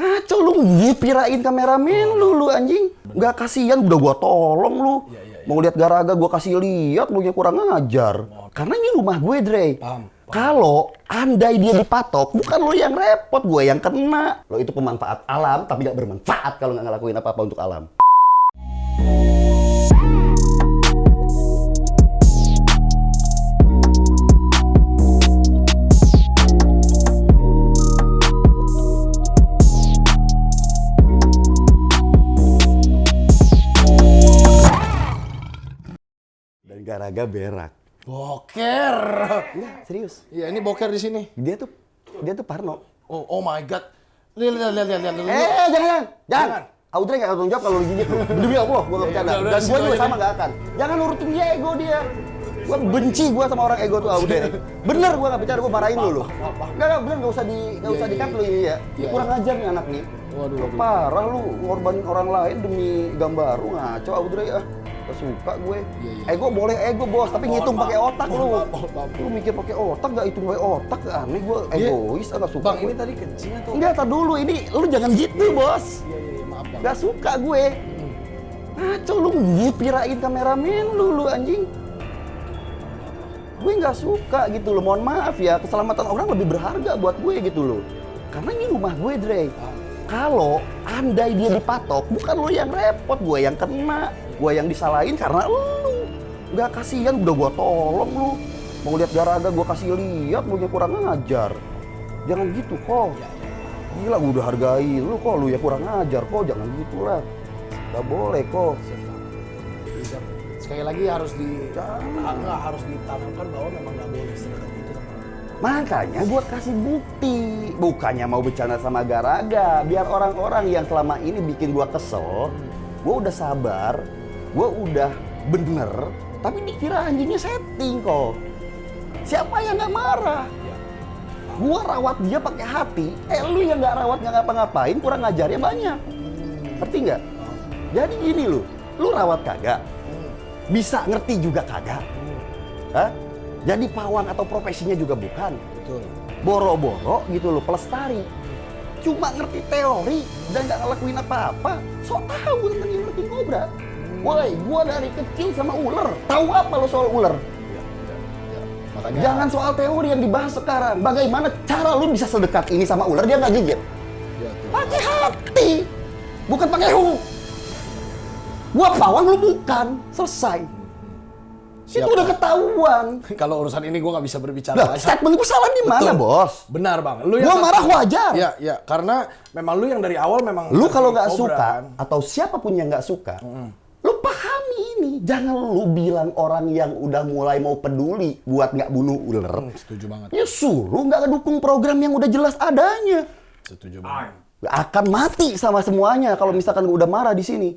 Ngaco lu ngipirain kameramen lu anjing. Nggak kasihan, udah gua tolong lu. Mau lihat Garaga gua kasih lihat, lu yang kurang ngajar. Karena ini rumah gue, Dre. Kalau andai dia dipatok, bukan lo yang repot, gue yang kena. Lo itu pemanfaat alam, tapi nggak bermanfaat kalau nggak ngelakuin apa-apa untuk alam. Dan Garaga berak. Boker. Enggak, serius. Iya, ini boker di sini. Dia tuh Parno. Oh my god. Lihat. Jangan. Audrey nggak tanggung jawab kalau lu gigit lu. Demi Allah, gua nggak bercanda. Dan gua juga sama nggak akan. Jangan nurutin dia ego dia. Gua benci sama orang ego tuh Audrey. Bener gua nggak bercanda, gua marahin lu. Enggak, bener nggak usah di-cut lu ini ya. Ini kurang ajar nih anak nih. Waduh. Parah lu ngorbanin orang lain demi gambar lu, ngaco Audrey ah. Gak suka gue. Ego boleh ego bos, tapi ngitung pakai otak lu. Lu mikir pakai otak, gak hitung pakai otak, aneh gue egois, gak suka. Bang, ini tadi kencing atau? Enggak, tar dulu, ini lu jangan gitu bos. Iya, maaf bang. Gak suka gue. Ngaco lu ngipirain kameramen lu anjing. Gue gak suka gitu loh, mohon maaf ya, keselamatan orang lebih berharga buat gue gitu loh. Karena ini rumah gue, Dre. Kalau andai dia dipatok, bukan lo yang repot, gue yang kena. Gue yang disalahin karena lu. Nggak kasihan, udah gue tolong lu. Mau lihat Garaga gue kasih lihat, lu yang kurang ngajar. Jangan gitu kok. Gila, gue udah hargai lu kok, lu ya kurang ngajar kok, jangan gitu lah. Nggak boleh kok. Sekali lagi harus harus ditanamkan bahwa memang nggak boleh sedekat itu sama orang. Makanya gue kasih bukti. Bukannya mau bercanda sama Garaga, biar orang-orang yang selama ini bikin gue kesel, gue udah sabar, gue udah bener, tapi dikira anjingnya setting kok. Siapa yang nggak marah? Gue rawat dia pakai hati. Lu yang nggak rawat nggak ngapa-ngapain, kurang ngajarnya banyak. Ngerti nggak? Jadi gini lu rawat kagak, bisa ngerti juga kagak. Hah? Jadi pawang atau profesinya juga bukan. Betul. Boro-boro gitu loh, pelestari. Cuma ngerti teori dan nggak ngelakuin apa-apa. Sok tahu tentang yang ngerti kobra. Woi, gua dari kecil sama ular. Tahu apa lo soal ular? Makanya Jangan soal teori yang dibahas sekarang. Bagaimana cara lu bisa sedekat ini sama ular dia nggak gigit? Pakai hati, bukan pakai Gua pawang lu bukan. Selesai. Siap, itu udah ketahuan. kalau urusan ini gue nggak bisa berbicara Lah, lagi. statement gua salah di mana, Bos? Benar bang. Gua marah wajar. Ya, karena memang lu yang dari awal memang. Lu kalau nggak Cobra, suka kan? atau siapapun yang nggak suka, lu pahami ini. Jangan lu bilang orang yang udah mulai mau peduli buat nggak bunuh ular. Setuju banget. Ya suruh nggak ngedukung program yang udah jelas adanya. Setuju banget. Akan mati sama semuanya kalau misalkan gua udah marah di sini.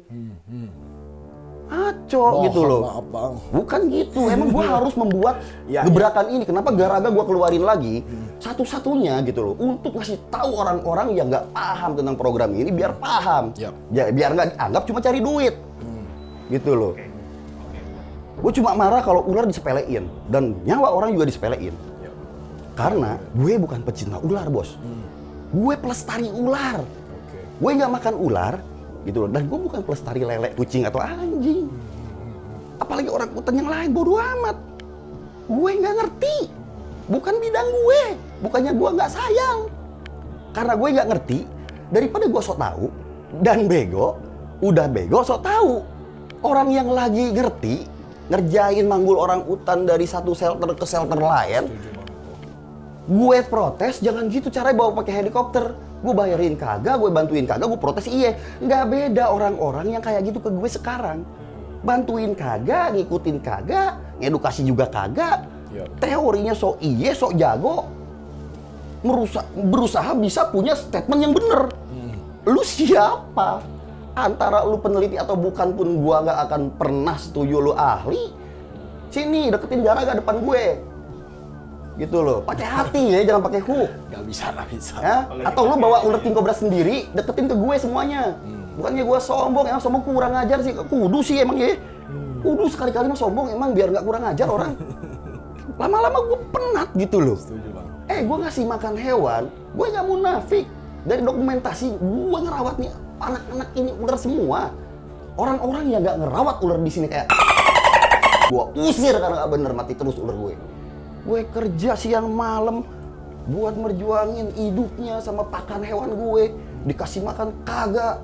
Aco gitu loh. Maaf bang. Bukan gitu. Emang gua harus membuat gebrakan ini. Kenapa Garaga gua keluarin lagi? Satu-satunya gitu loh. Untuk ngasih tahu orang-orang yang nggak paham tentang program ini biar paham. Ya, biar nggak dianggap cuma cari duit. Gitu loh. Gue cuma marah kalau ular disepelein dan nyawa orang juga disepelein. Karena gue bukan pecinta ular, Bos. Gue pelestari ular. Gue nggak makan ular, gitu loh. Dan gue bukan pelestari lele, kucing atau anjing. Apalagi orang hutan yang lain, bodo amat. Gue nggak ngerti. Bukan bidang gue. Bukannya gue nggak sayang. Karena gue nggak ngerti, daripada gue sok tahu dan bego, udah bego sok tahu. Orang yang lagi ngerti, ngerjain manggul orang hutan dari satu shelter ke shelter lain, gue protes, jangan gitu caranya bawa pakai helikopter. Gue bayarin kagak, gue bantuin kagak, gue protes iye. Nggak beda orang-orang yang kayak gitu ke gue sekarang. Bantuin kagak, ngikutin kagak, ngedukasi juga kagak. Teorinya sok iye, sok jago. Berusaha bisa punya statement yang bener. Lu siapa? Antara lu peneliti atau bukan pun gue nggak akan pernah setuju lu ahli. Sini, deketin Garaga depan gue. Gitu loh, pakai hati ya, jangan pakai hook. Gak bisa. Ya? Atau lu bawa ular king cobra sendiri, deketin ke gue semuanya. Bukannya gue sombong, emang sombong kurang ajar sih. Kudu sih emang ya. Kudu sekali-kali mah sombong emang biar nggak kurang ajar orang. Lama-lama gue penat gitu loh. Setuju bang. Gue ngasih makan hewan, gue nggak munafik. Dari dokumentasi, gue ngerawat nih anak-anak ini ular semua. Orang-orang yang nggak ngerawat ular di sini kayak gue usir karena nggak bener, mati terus ular gue. Gue kerja siang malam buat merjuangin hidupnya sama pakan hewan gue, dikasih makan kagak.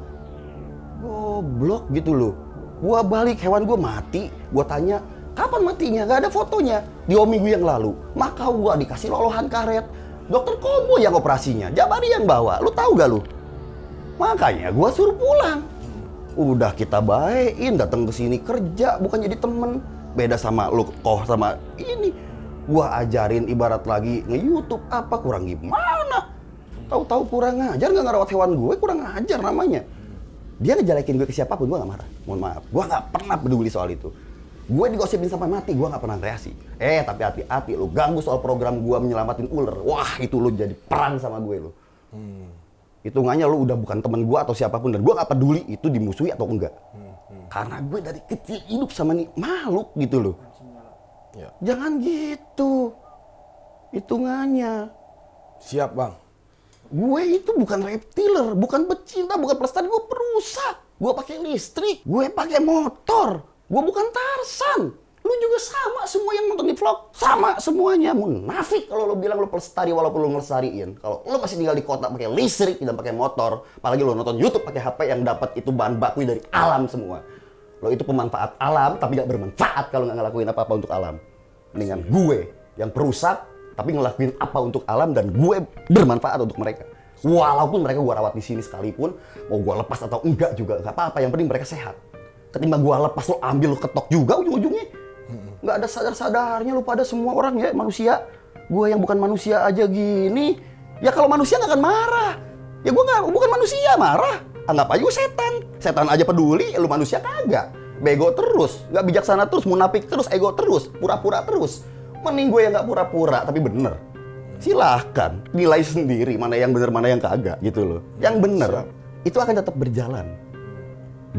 Goblok gitu loh. Gue balik hewan gue mati, gue tanya kapan matinya, gak ada fotonya. Di minggu yang lalu, maka gue dikasih lolohan karet. Dokter Kombo yang operasinya, Jabari yang bawa, lu tahu gak lu? Makanya gue suruh pulang. Udah kita baein, datang ke sini kerja, bukan jadi temen. Beda sama lu, sama ini. Gue ajarin ibarat lagi nge-YouTube apa, kurang gimana? Tahu-tahu kurang ajar, nggak ngerawat hewan gue, kurang ajar namanya. Dia ngejelekin gue ke siapapun, gue gak marah. Mohon maaf, gue gak pernah peduli soal itu. Gue digosipin sampai mati, gue gak pernah reaksi. Tapi hati-hati, lu ganggu soal program gue menyelamatin ular. Wah, itu lu jadi perang sama gue lu. Hitungannya lu udah bukan temen gue atau siapapun. Dan gue gak peduli itu dimusuhi atau enggak. Karena gue dari kecil hidup sama nih makhluk gitu loh. Ya. Jangan gitu. Hitungannya. Siap bang. Gue itu bukan reptiler, bukan pecinta, bukan pelestari, gue perusak. Gue pakai listrik, gue pakai motor. Gue bukan Tarzan. Lu juga sama, semua yang nonton di vlog sama semuanya. Munafik kalau lu bilang lu pelestari walaupun lu ngelestariin. Kalau lu masih tinggal di kota pakai listrik dan pakai motor, apalagi lu nonton YouTube pakai HP yang dapat itu bahan baku dari alam semua. Lo itu pemanfaat alam tapi gak bermanfaat kalau nggak ngelakuin apa-apa untuk alam. Mendingan gue yang perusak tapi ngelakuin apa untuk alam dan gue bermanfaat untuk mereka. Walaupun mereka gue rawat di sini sekalipun, mau gue lepas atau enggak juga nggak apa-apa. Yang penting mereka sehat. Ketimbang gue lepas lo ambil lo ketok juga ujung-ujungnya. Nggak ada sadar-sadarnya lo pada semua orang ya manusia. Gue yang bukan manusia aja gini. Ya kalau manusia nggak akan marah. Ya gue bukan manusia marah. Anggap aja gue setan. Setan aja peduli, lo manusia kagak. Bego terus, nggak bijaksana terus, munafik terus, ego terus, pura-pura terus. Mending gue yang nggak pura-pura tapi bener. Silahkan nilai sendiri mana yang bener mana yang kagak gitu loh. Yang bener itu akan tetap berjalan.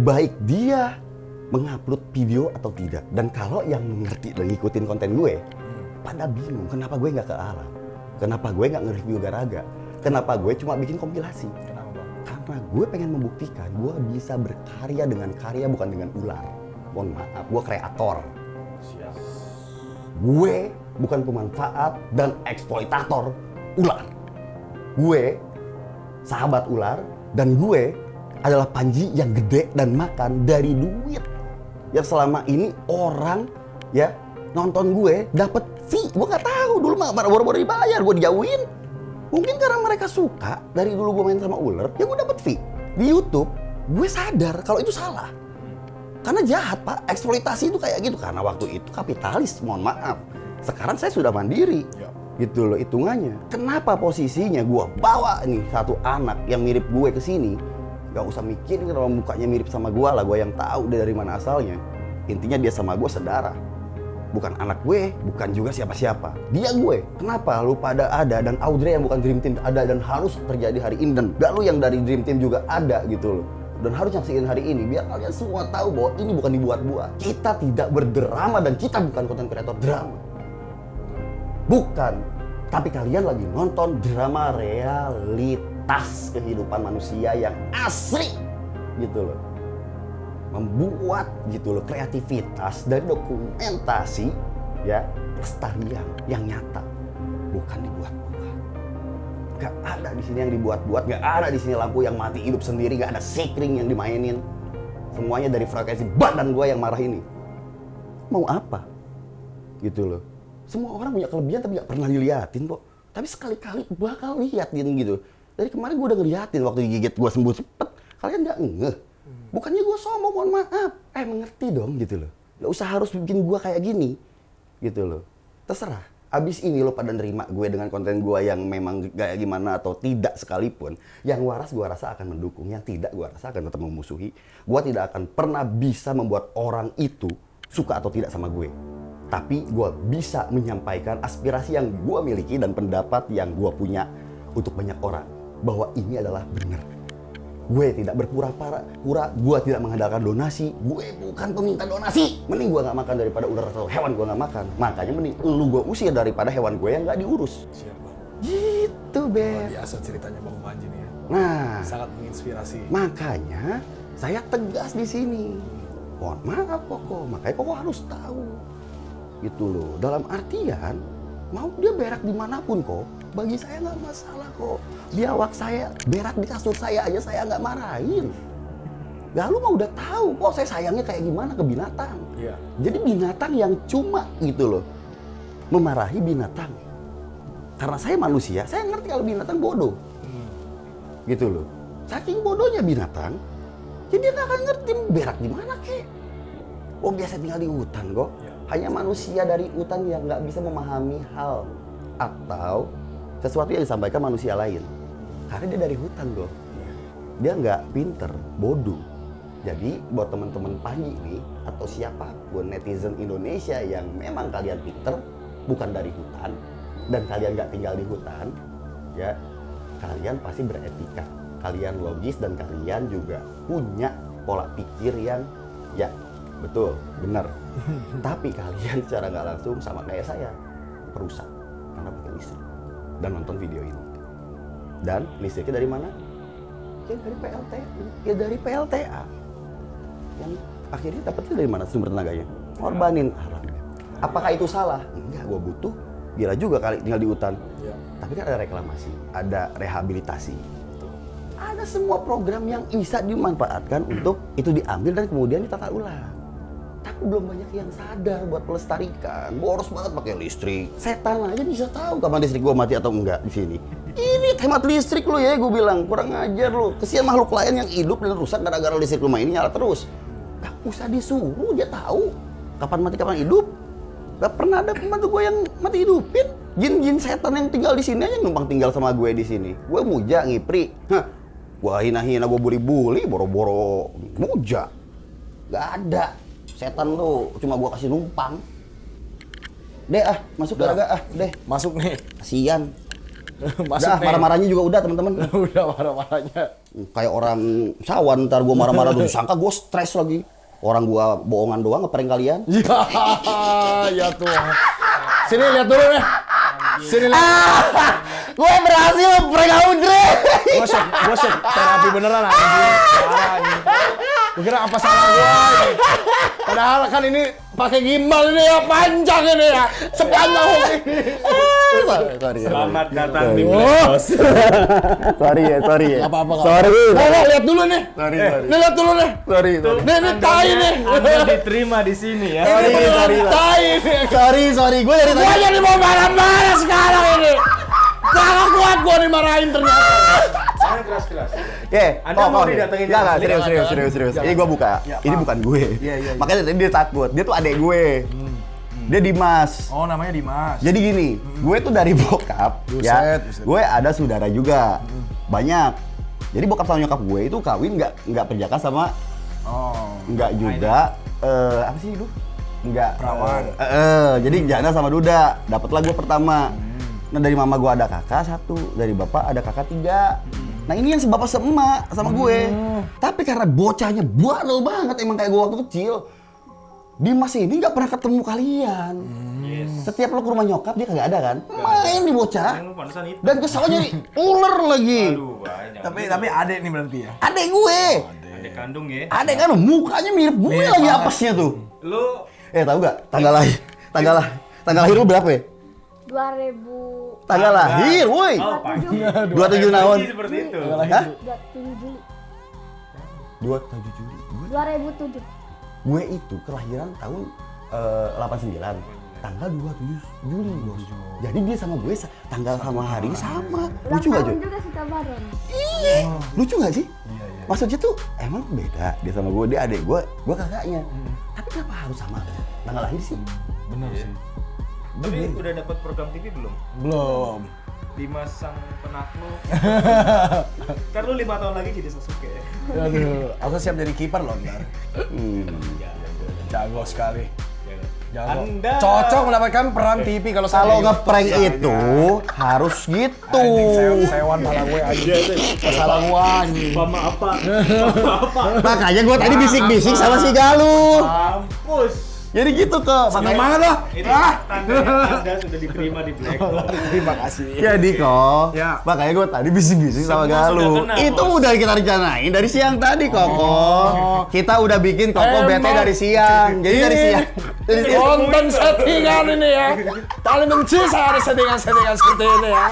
Baik dia mengupload video atau tidak. Dan kalau yang ngerti dan ngikutin konten gue, pada bingung kenapa gue nggak ke alam, kenapa gue nggak nge-review Garaga, kenapa gue cuma bikin kompilasi. Kenapa bang? Karena gue pengen membuktikan gue bisa berkarya dengan karya bukan dengan ular. Mohon maaf, gue kreator. Siap. Gue bukan pemanfaat dan eksploitator ular. Gue sahabat ular dan gue adalah Panji yang gede dan makan dari duit. Yang selama ini orang ya nonton gue dapat fee. Gue nggak tahu dulu mah baru-baru dibayar, gue dijauhin. Mungkin karena mereka suka dari dulu gue main sama ular, ya gue dapat fee. Di YouTube gue sadar kalau itu salah. Karena jahat pak, eksploitasi itu kayak gitu. Karena waktu itu kapitalis, mohon maaf. Sekarang saya sudah mandiri, gitu loh hitungannya. Kenapa posisinya gue bawa nih satu anak yang mirip gue ke sini? Gak usah mikirin kalau mukanya mirip sama gue lah, gue yang tahu dia dari mana asalnya. Intinya dia sama gue saudara. Bukan anak gue, bukan juga siapa-siapa. Dia gue. Kenapa lu pada ada dan Audrey yang bukan Dream Team ada dan harus terjadi hari ini dan gak lu yang dari Dream Team juga ada gitu loh. Dan harus nyaksiin hari ini biar kalian semua tahu bahwa ini bukan dibuat-buat. Kita tidak berdrama dan kita bukan konten kreator drama. Bukan. Tapi kalian lagi nonton drama realitas kehidupan manusia yang asli gitu loh. Membuat gitu loh kreativitas dari dokumentasi ya pelestarian yang nyata, bukan dibuat-buat. Gak ada di sini yang dibuat-buat, gak ada di sini lampu yang mati hidup sendiri, gak ada sekring yang dimainin. Semuanya dari frekuensi badan gue yang marah ini. Mau apa? Gitu loh. Semua orang punya kelebihan tapi gak pernah diliatin kok. Tapi sekali-kali bakal liatin gitu. Dari kemarin gue udah ngeliatin waktu digigit gue sembuh cepet. Kalian gak ngeh. Bukannya gue sombong, mohon maaf. Mengerti dong gitu loh. Gak usah harus bikin gue kayak gini. Gitu loh. Terserah. Abis ini lo pada nerima gue dengan konten gue yang memang kayak gimana atau tidak sekalipun. Yang waras gue rasa akan mendukung. Yang tidak gue rasa akan tetap memusuhi. Gue tidak akan pernah bisa membuat orang itu suka atau tidak sama gue. Tapi gue bisa menyampaikan aspirasi yang gue miliki dan pendapat yang gue punya untuk banyak orang. Bahwa ini adalah benar. Gue tidak berpura-pura, gue tidak mengandalkan donasi. Gue bukan peminta donasi. Mending gue gak makan daripada ular atau hewan gue gak makan. Makanya mending lu gue usir daripada hewan gue yang gak diurus. Siap bang. Gitu, Beb. Biasa ceritanya Bang Panji nih ya. Nah, sangat menginspirasi. makanya saya tegas di sini. Mohon maaf Koko, makanya Koko harus tahu. Gitu loh. Dalam artian, mau dia berak dimanapun kok, bagi saya nggak masalah kok. Biawak saya berak di kasur saya aja saya nggak marahin. Gak lu mah udah tahu kok saya sayangnya kayak gimana ke binatang. Iya. Jadi binatang yang cuma gitu loh memarahi binatang. Karena saya manusia, saya ngerti kalau binatang bodoh. Gitu loh. Saking bodohnya binatang, jadi dia nggak akan ngerti berak di mana kek. Oh biasa tinggal di hutan kok. Hanya manusia dari hutan yang nggak bisa memahami hal atau sesuatu yang disampaikan manusia lain. Karena dia dari hutan kok. Dia nggak pinter, bodoh. Jadi buat teman-teman Panji nih atau siapapun netizen Indonesia yang memang kalian pinter, bukan dari hutan dan kalian nggak tinggal di hutan, ya kalian pasti beretika, kalian logis dan kalian juga punya pola pikir yang ya betul, benar. Tapi kalian secara nggak langsung sama kayak saya perusak karena pakai listrik dan nonton video ini. Dan listriknya dari mana? Ya dari PLTA, ya dari PLTA. Yang akhirnya dapetnya dari mana sumber tenaganya? Korbanin alamnya. Apakah itu salah? Enggak, gua butuh. Gila juga kali tinggal di hutan. Ya. Tapi kan ada reklamasi, ada rehabilitasi. Ada semua program yang bisa dimanfaatkan untuk itu diambil dan kemudian ditata ulang. Tapi belum banyak yang sadar buat melestarikan. Boros banget pakai listrik. Setan aja bisa tahu kapan listrik gua mati atau enggak di sini. Ini hemat listrik lu ya, gue bilang kurang ajar lu. Kesian makhluk lain yang hidup dan rusak gara-gara listrik rumah ini nyala terus. Gak usah disuruh, dia tahu kapan mati kapan hidup. Gak pernah ada pembantu gue yang mati hidupin. Jin-jin setan yang tinggal di sini aja numpang tinggal sama gue di sini. Gue muja ngipri. Hah, gue hina-hina, gue bully-bully, boro-boro muja. Gak ada. Setan lu cuma gue kasih numpang. Deh masuk garaga deh. Masuk nih. Kasian. Masuk dah, marah-marahnya juga udah teman-teman. Udah marah-marahnya. Kayak orang sawan, ntar gue marah-marah tuh disangka gue stres lagi. Orang gue bohongan doang ngeprank kalian. Ya Tuhan. Sini lihat dulu deh. Sini lihat. Gue berhasil ngeprank Audrey. Gue shock terapi beneran anjing. Gue kira apa salah gue ini. Padahal kan ini pakai gimbal ini ya, panjang ini ya. Sepanjang ini. Sorry. Selamat datang di Blackbox. Sorry ya. Gak apa-apa. Sorry. Lihat dulu nih. Sorry. Nih lihat dulu nih. Sorry. Nih tai nih. Anda diterima di sini ya. Sorry. Tai nih. Sorry. Gue dari Gue jadi mau marah-marah sekarang ini. Gak kuat gue dimarahin ternyata. Jangan keras-keras. Anda mau didatengin? Enggak, serius. Ini gue buka. Ini bukan gue. Iya. Makanya tadi dia takut. Dia tuh adek gue. Dia Dimas. Oh, namanya Dimas. Jadi gini, gue tuh dari bokap, ya. Gue ada saudara juga. Banyak. Jadi bokap sama nyokap gue itu kawin nggak perjaka sama nggak juga apa sih itu? Nggak perawan. Jadi jana sama duda. Dapatlah gue pertama. Nah dari mama gue ada kakak 1, dari bapak ada kakak 3. Nah ini yang sebapak seemak sama gue. Tapi karena bocahnya bandel banget emang kayak gue waktu kecil. Dimas ini nggak pernah ketemu kalian. Setiap lo ke rumah nyokap dia kagak ada kan? Main di bocah. Dan kesalnya nih ular lagi. Tapi adek nih berarti ya. Adek gue. Adek kandung ya. Adek kan mukanya mirip gue lagi apesnya tuh. Lu Tahu nggak tanggal lahir lu berapa ya? 2000. Tanggal lahir, woi. 27 tahun. Seperti itu. Hah? 27 Juli. 27 Juli. 2007. Gue itu kelahiran tahun 89. Tanggal 27 Juli, Bos. Jadi dia sama gue tanggal sama hari sama. Lucu gak, Jo? juga suka bareng. Iya. Lucu gak sih? Iya. Maksudnya tuh emang beda dia sama gue, dia adik gue kakaknya. Tapi kenapa harus sama tanggal lahir sih? Bener sih. Tapi udah dapat program TV belum? Belum. Dimas sang penakluk. Kan lu 5 tahun lagi jadi Sasuke ya. Aduh, aku siap jadi kiper loh ntar. Jago sekali. Jago. Anda Cocok mendapatkan peran TV kalau saya. Kalau ngeprank itu harus gitu. Sewan malah gue aja. Salah gue anjing. Mama apa? Makanya gue tadi bisik-bisik sama si Galuh. Mampus. Jadi gitu kok. Seneng banget loh. Ini tandanya Anda sudah diterima di Black Hole. Terima kasih. Jadi kok, Ya. makanya gue tadi bisik-bisik sama Semua sudah Galuh. kenal, Itu Bos. udah kita rencanain dari siang tadi Koko. Kita udah bikin Koko Emang. bete dari siang. Jadi dari siang. Dari siang. Konten settingan ini ya. Paling benci saya ada settingan-settingan seperti ini ya.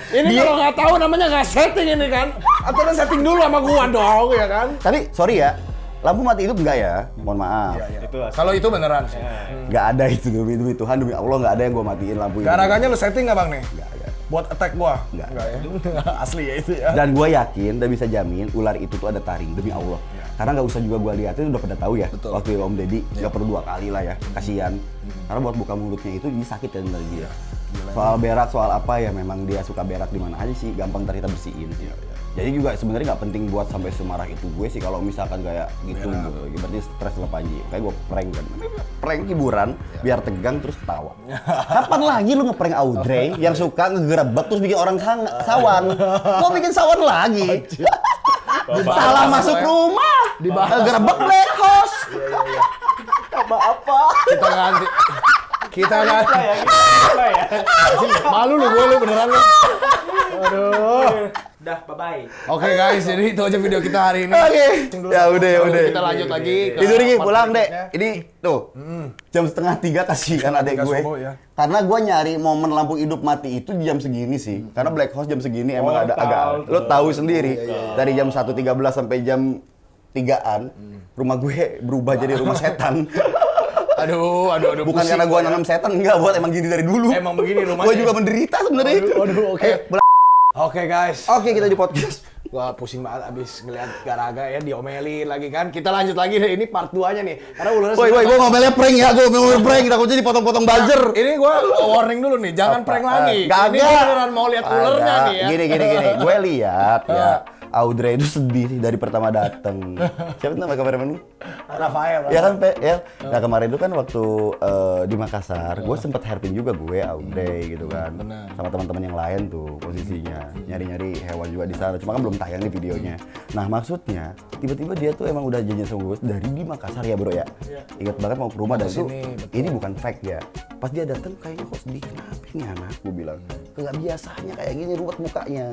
Ini kalau nggak tahu namanya nggak setting ini kan. Atau setting dulu sama gua dong ya kan. Tapi sorry ya, lampu mati hidup enggak ya? Mohon maaf. Itu asli. Kalau itu beneran sih. Nggak ada itu demi Tuhan, demi Allah nggak ada yang gue matiin lampu ini. Garaganya lu setting nggak bang nih? Nggak ada. Buat attack gua? Nggak. ya. Asli ya itu ya. Dan gue yakin dan bisa jamin ular itu tuh ada taring demi Allah. Karena nggak usah juga gue liatin udah pada tahu ya. Betul. Waktu Om Deddy nggak perlu 2 kali lah ya, kasihan. Karena buat buka mulutnya itu dia sakit kan dari dia. Soal berak, soal apa ya memang dia suka berak di mana aja sih, gampang ntar kita bersihin. Jadi juga sebenarnya nggak penting buat sampai semarah itu gue sih kalau misalkan kayak gitu, berarti stres lah Panji. Kayak gue prank kan, prank hiburan biar tegang terus ketawa. Kapan lagi lu ngeprank Audrey yang suka ngegerebek terus bikin orang sawan? Gua bikin sawan lagi. Salah masuk rumah, ngegerebek Black House. Apa? Kita ganti. Kita ganti. Apa ya? Malu lu gue lu beneran lu. Aduh. Dah, bye-bye. Oke guys, jadi itu aja video kita hari ini. Oke. Ya udah, ya udah. Kita lanjut lagi. ke Tidur Gi, part pulang dek. berikutnya. Ini tuh, jam 2:30 kasihan adek 2:30 gue. subuh, ya. Karena gue nyari momen lampu hidup mati itu di jam segini sih. Karena Black House jam segini emang ada agak, lo tahu sendiri. Dari jam 1.13 sampai jam 3-an, rumah gue berubah jadi rumah setan. Aduh. Bukan pusing karena gue gua ya. nanam setan, enggak, buat emang gini dari dulu. Emang begini rumahnya. Gue juga menderita sebenarnya. Aduh, oke. Ayo, Oke guys. Oke, kita di podcast. Gua pusing banget abis ngeliat Garaga ya diomelin lagi kan. Kita lanjut lagi deh, ini part 2-nya nih. Karena ularnya Woi, gue ngomelnya prank ya, gue ngomel prank, takutnya dipotong-potong buzzer. Ini gua warning dulu nih, jangan prank lagi. Gak Ini gua beneran mau lihat ulernya nih ya. Gini. Gue lihat ya, Audrey itu sedih dari pertama dateng. Siapa nama kameramen lu? Rafael. Ya kan, ya. Nah kemarin itu kan waktu di Makassar, gue sempet helping juga gue Audrey gitu kan, sama teman-teman yang lain tuh posisinya nyari-nyari hewan juga di sana. Cuma kan belum tayang nih videonya. Nah maksudnya tiba-tiba dia tuh emang udah janjian sama gue dari di Makassar ya bro ya. Ingat banget mau ke rumah dan itu ini bukan fake ya. Pas dia datang kayaknya kok sedih, kenapa ini anak? Gue bilang nggak biasanya kayak gini ruwet mukanya.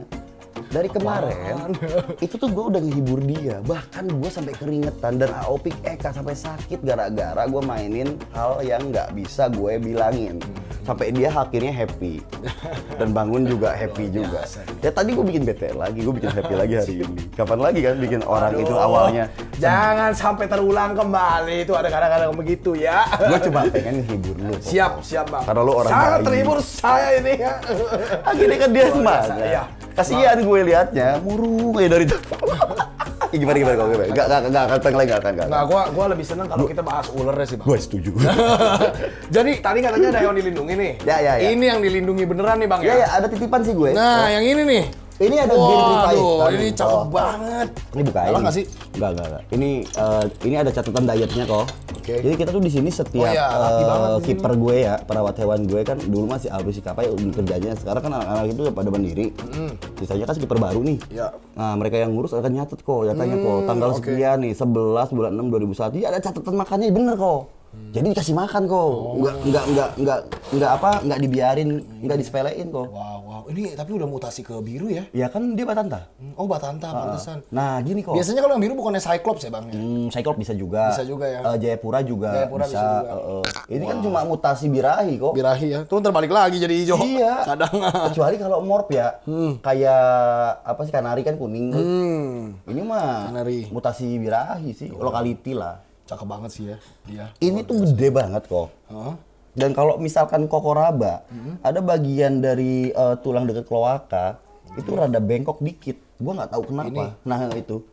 Dari kemarin itu tuh gue udah ngehibur dia, bahkan gue sampai keringetan dan Aopik Eka sampai sakit gara-gara gue mainin hal yang nggak bisa gue bilangin, sampai dia akhirnya happy dan bangun juga happy juga. Ya tadi gue bikin bete lagi, gue bikin happy lagi hari ini. Kapan lagi kan bikin orang itu awalnya? Jangan sampai terulang kembali, itu ada kadang-kadang begitu ya. Gue cuma pengen ngehibur lu. Siap bang. Karena lu orang sangat baik. terhibur saya ini ya. Akhirnya kan dia semangat. iya. Kasihan gue liatnya, murung aja dari itu. Gimana kok gue? Gak akan prank lagi, gak. Nah, gua lebih seneng kalau kita bahas ulernya sih bang. Gue setuju. Jadi tadi katanya ada hewan dilindungi nih. Ya. Ini yang dilindungi beneran nih bang ya. Ya, ada titipan sih gue. Nah, yang ini nih. Ini ada Waduh, ini cakep banget. Ini bukain. Salah nggak sih? Enggak. Ini ada catatan dietnya kok. Oke. Jadi kita tuh di sini setiap Oh iya, rapi banget di sini. kiper gue ya, perawat hewan gue kan dulu masih Albi Sikapai kerjanya. Sekarang kan anak-anak itu udah pada mandiri. Sisanya kan kiper baru nih. Iya. Nah, mereka yang ngurus akan nyatet kok, datanya kok. Tanggal sekian nih, 11 bulan 6 2001. Jadi ada catatan makannya bener kok. Jadi dikasih makan kok. Enggak dibiarin, enggak disepelein kok. Wow. Ini tapi udah mutasi ke biru ya? Ya kan dia batanta. Oh, batanta pantesan. Nah, gini kok. Biasanya kalau yang biru bukannya Cyclops ya bang? Cyclops bisa juga. Bisa juga ya. Jayapura juga Jayapura bisa juga. Ini kan cuma mutasi birahi kok. Birahi ya. Tuh terbalik lagi jadi hijau. Iya. Kadang. Kecuali kalau morp ya, kayak apa sih kanari kan kuning tuh. Ini mah Kanari. mutasi birahi sih, locality lah. Cakep banget sih ya. Dia. Ini tuh gede banget kok. Hah? Dan kalau misalkan kokoraba, ada bagian dari tulang dekat kloaka itu rada bengkok dikit. Gua nggak tahu kenapa. Nah itu.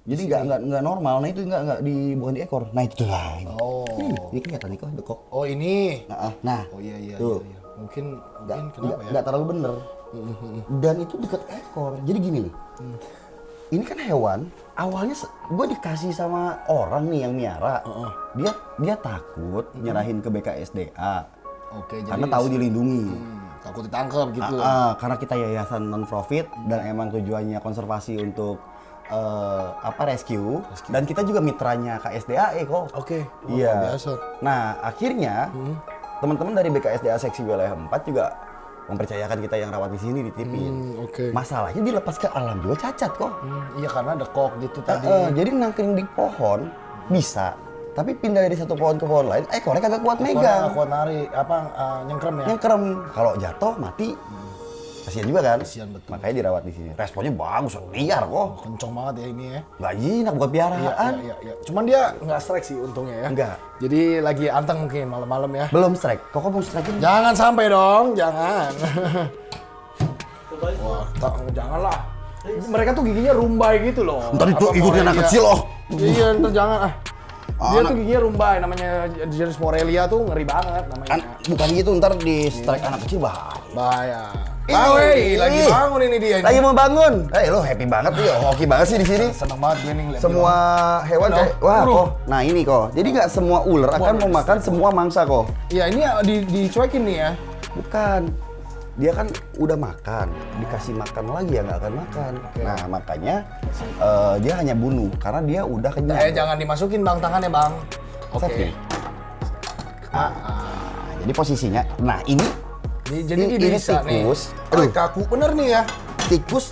Jadi nggak normal. Nah itu nggak bukan di ekor. Nah itu lah. Oh. Ini kelihatan nih kok dekok. Oh ini. Nah. Oh iya. Tuh. Mungkin kenapa ya? Nggak terlalu bener. Dan itu dekat ekor. Jadi gini nih. Ini kan hewan. Awalnya gue dikasih sama orang nih yang miara. Dia takut nyerahin ke BKSDA. Oke. Karena tahu dilindungi. Takut ditangkap gitu. Karena kita yayasan non profit dan emang tujuannya konservasi untuk rescue dan kita juga mitranya KSDAE kok. Oke. Iya. Biasa. Nah, akhirnya teman-teman dari BKSDA Seksi Wilayah 4 juga mempercayakan kita yang rawat di sini ditipin. Oke. Masalahnya dilepas ke alam juga cacat kok. Iya karena ada kok gitu tadi. Jadi nangkring di pohon bisa, tapi pindah dari satu pohon ke pohon lain, ekornya kagak kuat Nggak megang. kuat nari, nyengkrem ya? Nyengkrem. Kalau jatuh mati, kasihan juga kan? Kasihan, betul. Makanya dirawat di sini. Responnya bagus, liar kok. Kenceng banget ya ini ya. Nggak jinak buat piaraan. Iya. Cuman dia nggak strike sih untungnya ya. Enggak. Jadi lagi anteng mungkin malam-malam ya. Belum strike. Kok mau strike? Jangan sampai dong, jangan. Wah, janganlah. Mereka tuh giginya rumbai gitu loh. Ntar itu Apa ikutin anak Morelia? kecil loh. Iya, ntar jangan ah. Dia Anak- tuh giginya rumbai, namanya jenis Morelia tuh ngeri banget namanya. Bukan gitu, ntar di strike anak kecil bahaya. Bahaya. Ih, Ah, weh, lagi ih. bangun ini dia. Lagi mau bangun. Lo happy banget ya, hoki banget sih di sini. Seneng banget gue nih ngeliat Semua hewan Halo. kayak wah Bro. kok. Nah ini kok. Jadi nggak semua ular akan memakan semua mangsa kok. dia. Iya, ini dicuekin nih ya. Bukan. Dia kan udah makan, dikasih makan lagi ya nggak akan makan. Nah makanya dia hanya bunuh karena dia udah kenyang. Jangan dimasukin bang tangannya bang. Oke. Safi. Jadi posisinya, nah ini Jadi ini dia bisa nih. tikus. Aduh, Aduh. kaku bener nih ya. tikus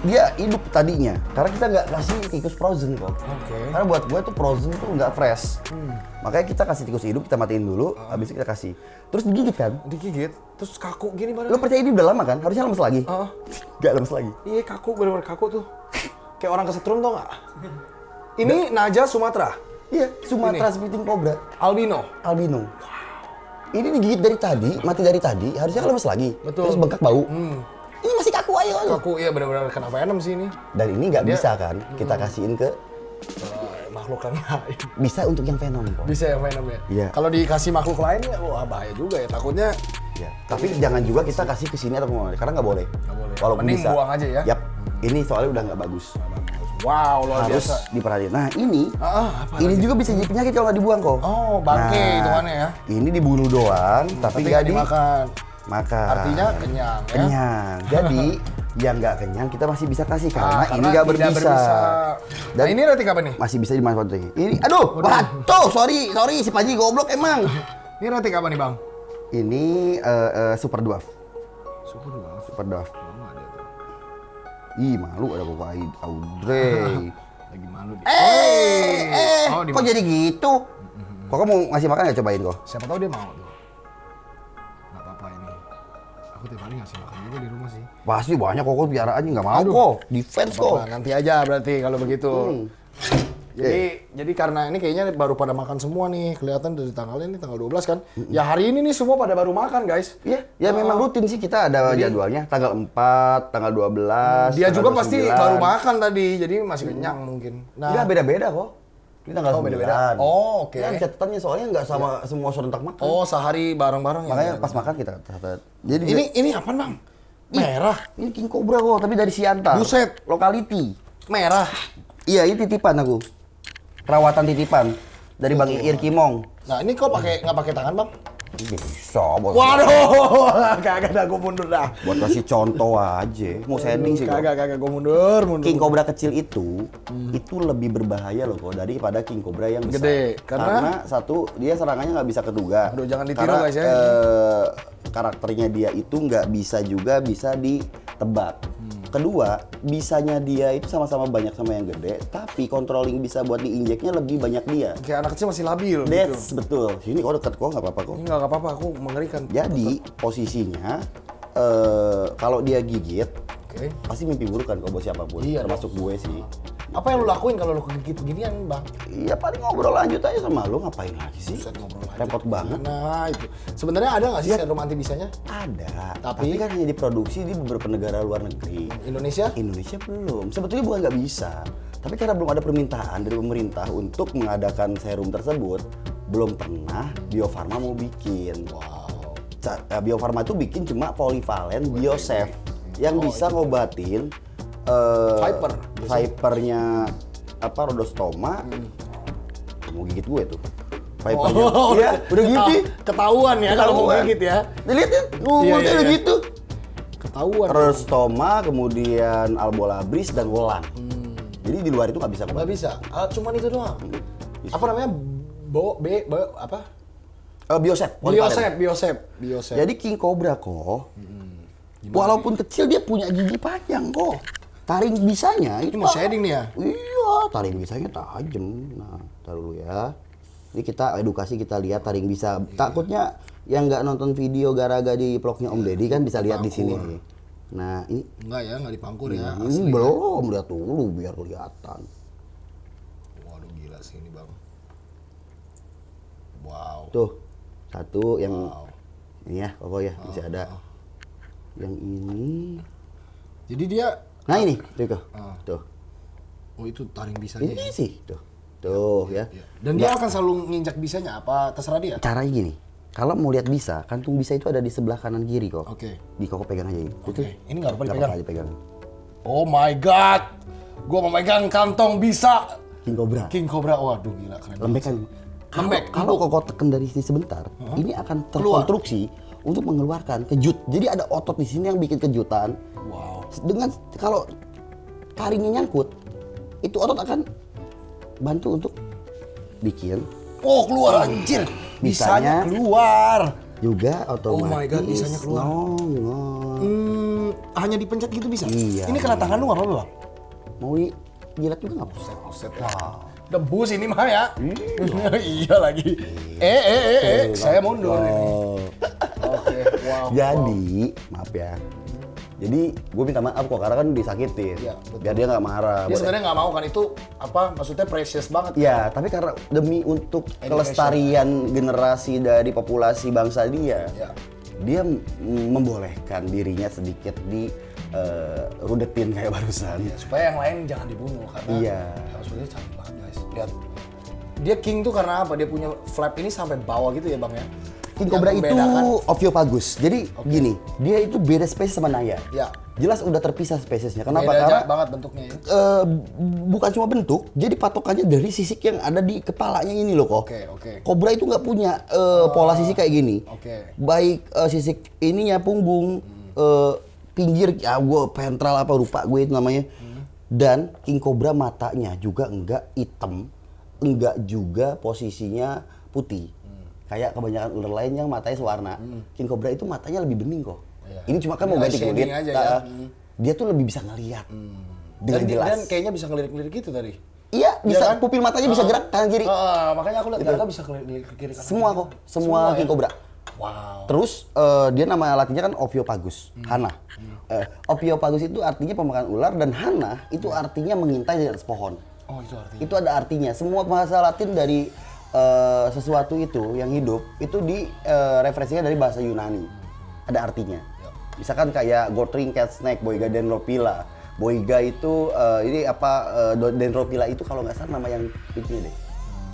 dia hidup tadinya karena kita nggak kasih tikus frozen kok. Oke. Karena buat gue tuh frozen tuh nggak fresh. Makanya kita kasih tikus hidup, kita matiin dulu, habis itu kita kasih. Terus digigit kan? Digigit, terus kaku gini Lo badannya. percaya ini udah lama kan? Harusnya lemes lagi. Heeh. Nggak lemes lagi. Iya kaku, bener-bener kaku tuh. Kayak orang kesetrum tau nggak? Ini Naja Sumatera, Iya, Sumatera Spitting Cobra albino. albino. Ini digigit dari tadi, mati dari tadi, harusnya kan lemes lagi. Betul. Terus bengkak bau. Ini masih kaku aja lo. Kaku, iya bener-bener kena venom sih ini. Dan ini nggak Dia- bisa kan kita kasihin ke Makhluk yang lain. bisa untuk yang venom kok. Bisa ya venom ya? Iya. Kalau dikasih makhluk lain ya, wah bahaya juga ya. Takutnya Ya. Tapi jangan juga kita kasih ke sini atau kemana, karena nggak boleh. Nggak boleh. Walaupun Mending bisa. buang aja ya? Yap. Ini soalnya udah nggak bagus. wow, luar Harus biasa. diperhatiin. Nah ini, Apa ini lagi? juga bisa jadi penyakit kalau nggak dibuang kok. Oh, bangke hitungannya ya? Ini dibunuh doang, tapi nggak dimakan. makan. Artinya kenyang ya? Kenyang. Jadi yang nggak kenyang kita masih bisa kasih karena ini karena nggak tidak berbisa. Nah ini rating apa nih? Masih bisa dimanfaatkan. Ini, aduh, batu, sorry si Panji goblok emang. Ini rating apa nih bang? Ini super dwarf. Super dua. Super dwarf. Ih malu ada Bapak Audrey. Lagi malu dia. Oh, Kok jadi gitu? Kok kamu mau ngasih makan nggak cobain kok? Siapa tahu dia mau tuh. Nggak apa-apa ini. Aku tiap hari ngasih makan juga di rumah sih. Pasti banyak kok piaraannya nggak mau Aduh. kok. Defense kok. Apa, nanti aja berarti kalau begitu. Jadi karena ini kayaknya baru pada makan semua nih. Kelihatan dari tanggalnya ini tanggal 12 kan. Ya hari ini nih semua pada baru makan guys. Iya, ya memang rutin sih kita ada jadwalnya tanggal 4, tanggal 12. Dia tanggal juga pasti 29. baru makan tadi. Jadi masih kenyang mungkin. Enggak beda-beda kok. Ini tanggal 9. beda-beda. Oh, oke. Ya, catatannya soalnya nggak sama semua serentak makan. Oh, sehari bareng-bareng ya. Makanya pas makan kita catat. Jadi Ini apaan, Bang? Merah. ini king cobra kok, tapi dari Siantar. Buset. Locality. Merah. Iya, ini titipan aku. Perawatan titipan dari Bang Iir Kimong. Nah, ini kok nggak pakai tangan, Bang? Bisa, bos. Waduh, kagak dah, gue mundur dah. Buat kasih contoh aja. Mau setting sih kok. Kagak, gue mundur. King cobra kecil itu lebih berbahaya loh kok daripada king cobra yang besar. Gede, karena satu dia serangannya nggak bisa keduga. Aduh, jangan ditiru, Karena, guys, ya. Karakternya dia itu nggak bisa juga bisa ditebak. Kedua, bisanya dia itu sama-sama banyak sama yang gede, tapi controlling bisa buat diinjeknya lebih banyak dia. Kayak anak kecil masih labil gitu. That's betul. Sini kok deket kok nggak apa-apa kok. Ini nggak apa-apa, aku mengerikan. Jadi posisinya kalau dia gigit Oke. pasti mimpi buruk kan kalau buat siapapun, Iya termasuk gue sih. Apa yang lu lakuin kalau lu kegigit beginian, Bang? Iya paling ngobrol lanjut aja sama lu, ngapain lagi sih? Buset, ngobrol lanjut. Repot banget. Nah, itu. Sebenarnya ada nggak sih serum anti bisanya? Ada, Tapi- tapi kan hanya diproduksi di beberapa negara luar negeri. Indonesia? Indonesia belum. Sebetulnya bukan nggak bisa, tapi karena belum ada permintaan dari pemerintah untuk mengadakan serum tersebut, belum pernah Bio Farma mau bikin. Wow. Bio Farma itu bikin cuma polivalen Biosafe yang bisa ngobatin Viper. Vipernya apa Rhodostoma. Mau gigit gue tuh. Vipernya. Iya, udah gitu. Ketahuan ya kalau mau Ketahuan. gigit ya. Dilihat ya, mulutnya udah iya. gitu. Ketahuan. Rhodostoma, kemudian Albolabris dan Welang. Jadi di luar itu nggak bisa. Nggak bisa. Cuman itu doang. Apa namanya? Apa? Biosep. Biosep. Jadi king cobra kok. Walaupun kecil dia punya gigi panjang kok. Taring bisanya itu Ini mau shading nih ya? Iya, taring bisanya tajam. Nah, taruh dulu ya. Ini kita edukasi, kita lihat taring bisa. Takutnya yang nggak nonton video Garaga di vlognya Om Deddy kan bisa lihat di sini. Nah, ini Enggak ya, nggak dipangkur ya. ini belum, lihat dulu biar kelihatan. Waduh gila sih ini bang. Wow. Tuh, satu yang Wow. ini ya, pokoknya bisa ada. Yang ini. Jadi dia, Nah ini, tuh. Tuh. oh itu taring bisanya. Ini Ya? sih, tuh. Tuh ya. Dan dia akan selalu nginjak bisanya apa terserah dia? Caranya gini, kalau mau lihat bisa, kantung bisa itu ada di sebelah kanan kiri kok. Oke. Di koko pegang aja ini. Itu. Ini nggak apa-apa Nggak dipegang? aja pegang. Oh my god. Gua memegang kantong bisa. King Cobra. King Cobra, waduh gila keren. Lembek kan? Lembek, Kalau koko tekan dari sini sebentar, ini akan terkonstruksi untuk mengeluarkan kejut. Jadi ada otot di sini yang bikin kejutan. Wow. Dengan kalau taringnya nyangkut, itu otot akan bantu untuk bikin Oh keluar anjir. Bisanya keluar. juga otomatis. Oh my God, bisanya keluar. Nongol. Hanya dipencet gitu bisa? Iya. Ini kena tangan lu nggak apa-apa bang? Mau jilat juga nggak apa-apa. Buset lah. Debus ini mah ya. Iya lagi. Saya mundur ini. Oke, wow. Jadi, maaf ya. Jadi gue minta maaf kok karena kan disakitin. Iya, betul. Biar dia nggak marah. Dia sebenarnya nggak mau kan itu apa? Maksudnya precious banget. Ya, tapi karena demi untuk kelestarian generasi dari populasi bangsa dia, Ya. dia membolehkan dirinya sedikit di rudetin kayak barusan. Ya, supaya yang lain jangan dibunuh karena Iya. sebenarnya cantik banget guys. Lihat. Dia king tuh karena apa? Dia punya flap ini sampai bawah gitu ya bang ya. King Yang Cobra itu membedakan- Ophiopagus. Jadi gini, dia itu beda spesies sama Naya. Ya. Jelas udah terpisah spesiesnya. Kenapa? Beda Karena banget bentuknya ya. bukan cuma bentuk, jadi patokannya dari sisik yang ada di kepalanya ini loh kok. Oke. Kobra itu nggak punya pola sisik kayak gini. Oke. Baik sisik ininya punggung, pinggir, ya gue ventral apa lupa gue itu namanya. Dan King Cobra matanya juga enggak hitam, enggak juga posisinya putih. Kayak kebanyakan ular lain yang matanya sewarna. King Cobra itu matanya lebih bening kok. Iya. Ini cuma kan Ini mau ganti shading kulit. aja nah, ya. Dia tuh lebih bisa ngelihat dengan Dan, jelas. dan kayaknya bisa ngelirik-ngelirik gitu tadi. Iya, bisa kan? pupil matanya bisa gerak kanan kiri. Makanya aku lihat Garga bisa ngelirik ke kiri kanan. Semua kok, semua King Cobra. Wow. Terus dia nama latinnya kan Ophiopagus, Hana. Ophiopagus itu artinya pemakan ular dan Hana itu artinya mengintai di atas pohon. Oh itu artinya. Itu ada artinya. Semua bahasa Latin dari sesuatu itu yang hidup itu referensinya dari bahasa Yunani. Ada artinya. Misalkan kayak Gothring cat snake, Boiga dendrophylla. Boiga itu ini apa dendrophylla itu kalau nggak salah nama yang itu deh.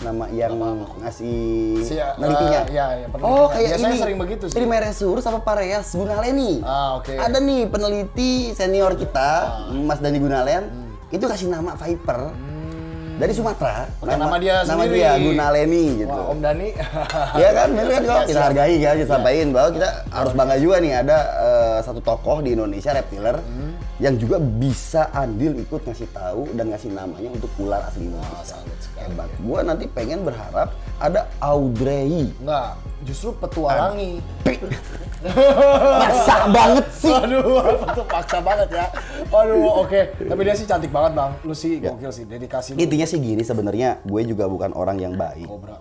Nama yang ngasih penelitinya. Iya, penelitinya. Oh, kayak biasanya ini. sering begitu sih. Trimeresurus apa Pareas Gunaleni. Oke. Ada nih peneliti senior kita, Mas Dani Gunalen, itu kasih nama Viper. Dari Sumatera. Nama dia nama sendiri. dia Gunaleni gitu. Wah, Om Dani. Iya kan, bener kan kok kita hargai kan, kita sampaikan bahwa kita harus bangga juga nih ada satu tokoh di Indonesia reptiler yang juga bisa andil ikut ngasih tahu dan ngasih namanya untuk ular asli Indonesia. Hebat. Gua nanti pengen berharap ada Audrey. Enggak, justru petualangi. Masa banget sih. Waduh, apa tuh paksa banget ya. Waduh, oke. Tapi dia sih cantik banget bang. Lu sih gokil sih, dedikasi lu. Intinya sih gini sebenarnya gue juga bukan orang yang baik. Cobra.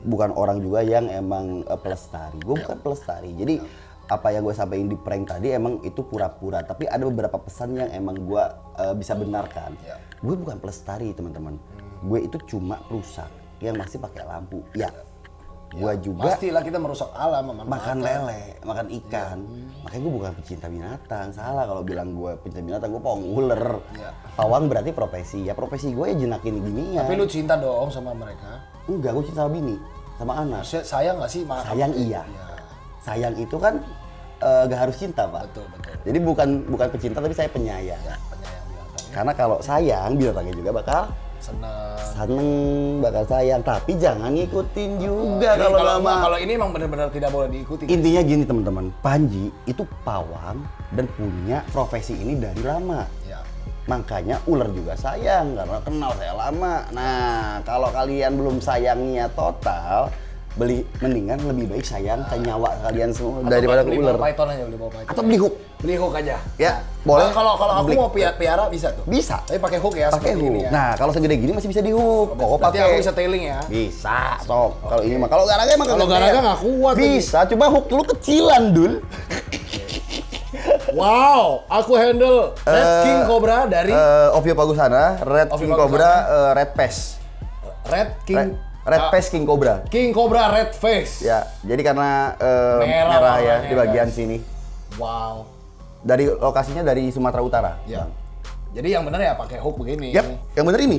Bukan orang juga yang emang pelestari. Gue bukan pelestari. Jadi apa yang gue sampaikan di prank tadi emang itu pura-pura. Tapi ada beberapa pesan yang emang gue bisa benarkan. Ya. Gue bukan pelestari teman-teman. Gue itu cuma perusak yang masih pakai lampu. Ya. Gue juga Pastilah kita merusak alam, makan lele, makan ikan. Makanya gue bukan pecinta binatang. Salah kalau bilang gue pecinta binatang, gue pawang ular. Iya. Pawang berarti profesi. Ya profesi gue ya jenakin ginian. Tapi lu cinta dong sama mereka. Enggak, gue cinta sama bini, sama anak. Maksudnya sayang nggak sih? Sayang iya. Sayang itu kan gak harus cinta, Pak. Betul. Jadi bukan pecinta tapi saya penyayang. Penyayang binatang. Karena kalau sayang, binatangnya juga bakal seneng, bakal sayang. Tapi jangan ngikutin juga Ini kalau lama. kalau ini emang benar-benar tidak boleh diikuti. Intinya gini teman-teman, Panji itu pawang dan punya profesi ini dari lama. Ya. Makanya ular juga sayang karena kenal saya lama. Nah, kalau kalian belum sayangnya total, mendingan lebih baik sayang ke nyawa kalian semua daripada ke ular. Beli python aja, beli python. Atau beli hook. Beli hook aja. Ya, boleh. Kalau aku Beli. mau piara bisa tuh. Bisa. Tapi pakai hook ya. Pakai seperti hook. ini ya. Nah, kalau segede gini masih bisa di hook. Kok Berarti pakai. aku bisa tailing ya. Bisa, sok. Kalau ini mah kalau garaga emang Kalau kegedean. garaga nggak kuat lagi. Bisa, cuma hook lu kecilan, Dul. Wow, aku handle Red King Cobra dari Ovio Pagusana, Red Ovio King Pagusana. Cobra, Red Pest. Red King Red Pest King Cobra. King Cobra Red Face. Ya, jadi karena Merah merah ya warnanya, di bagian guys. sini. Wow. Dari lokasinya dari Sumatera Utara. Ya. Jadi yang benar ya pakai hook begini. Yap, yang bener ini.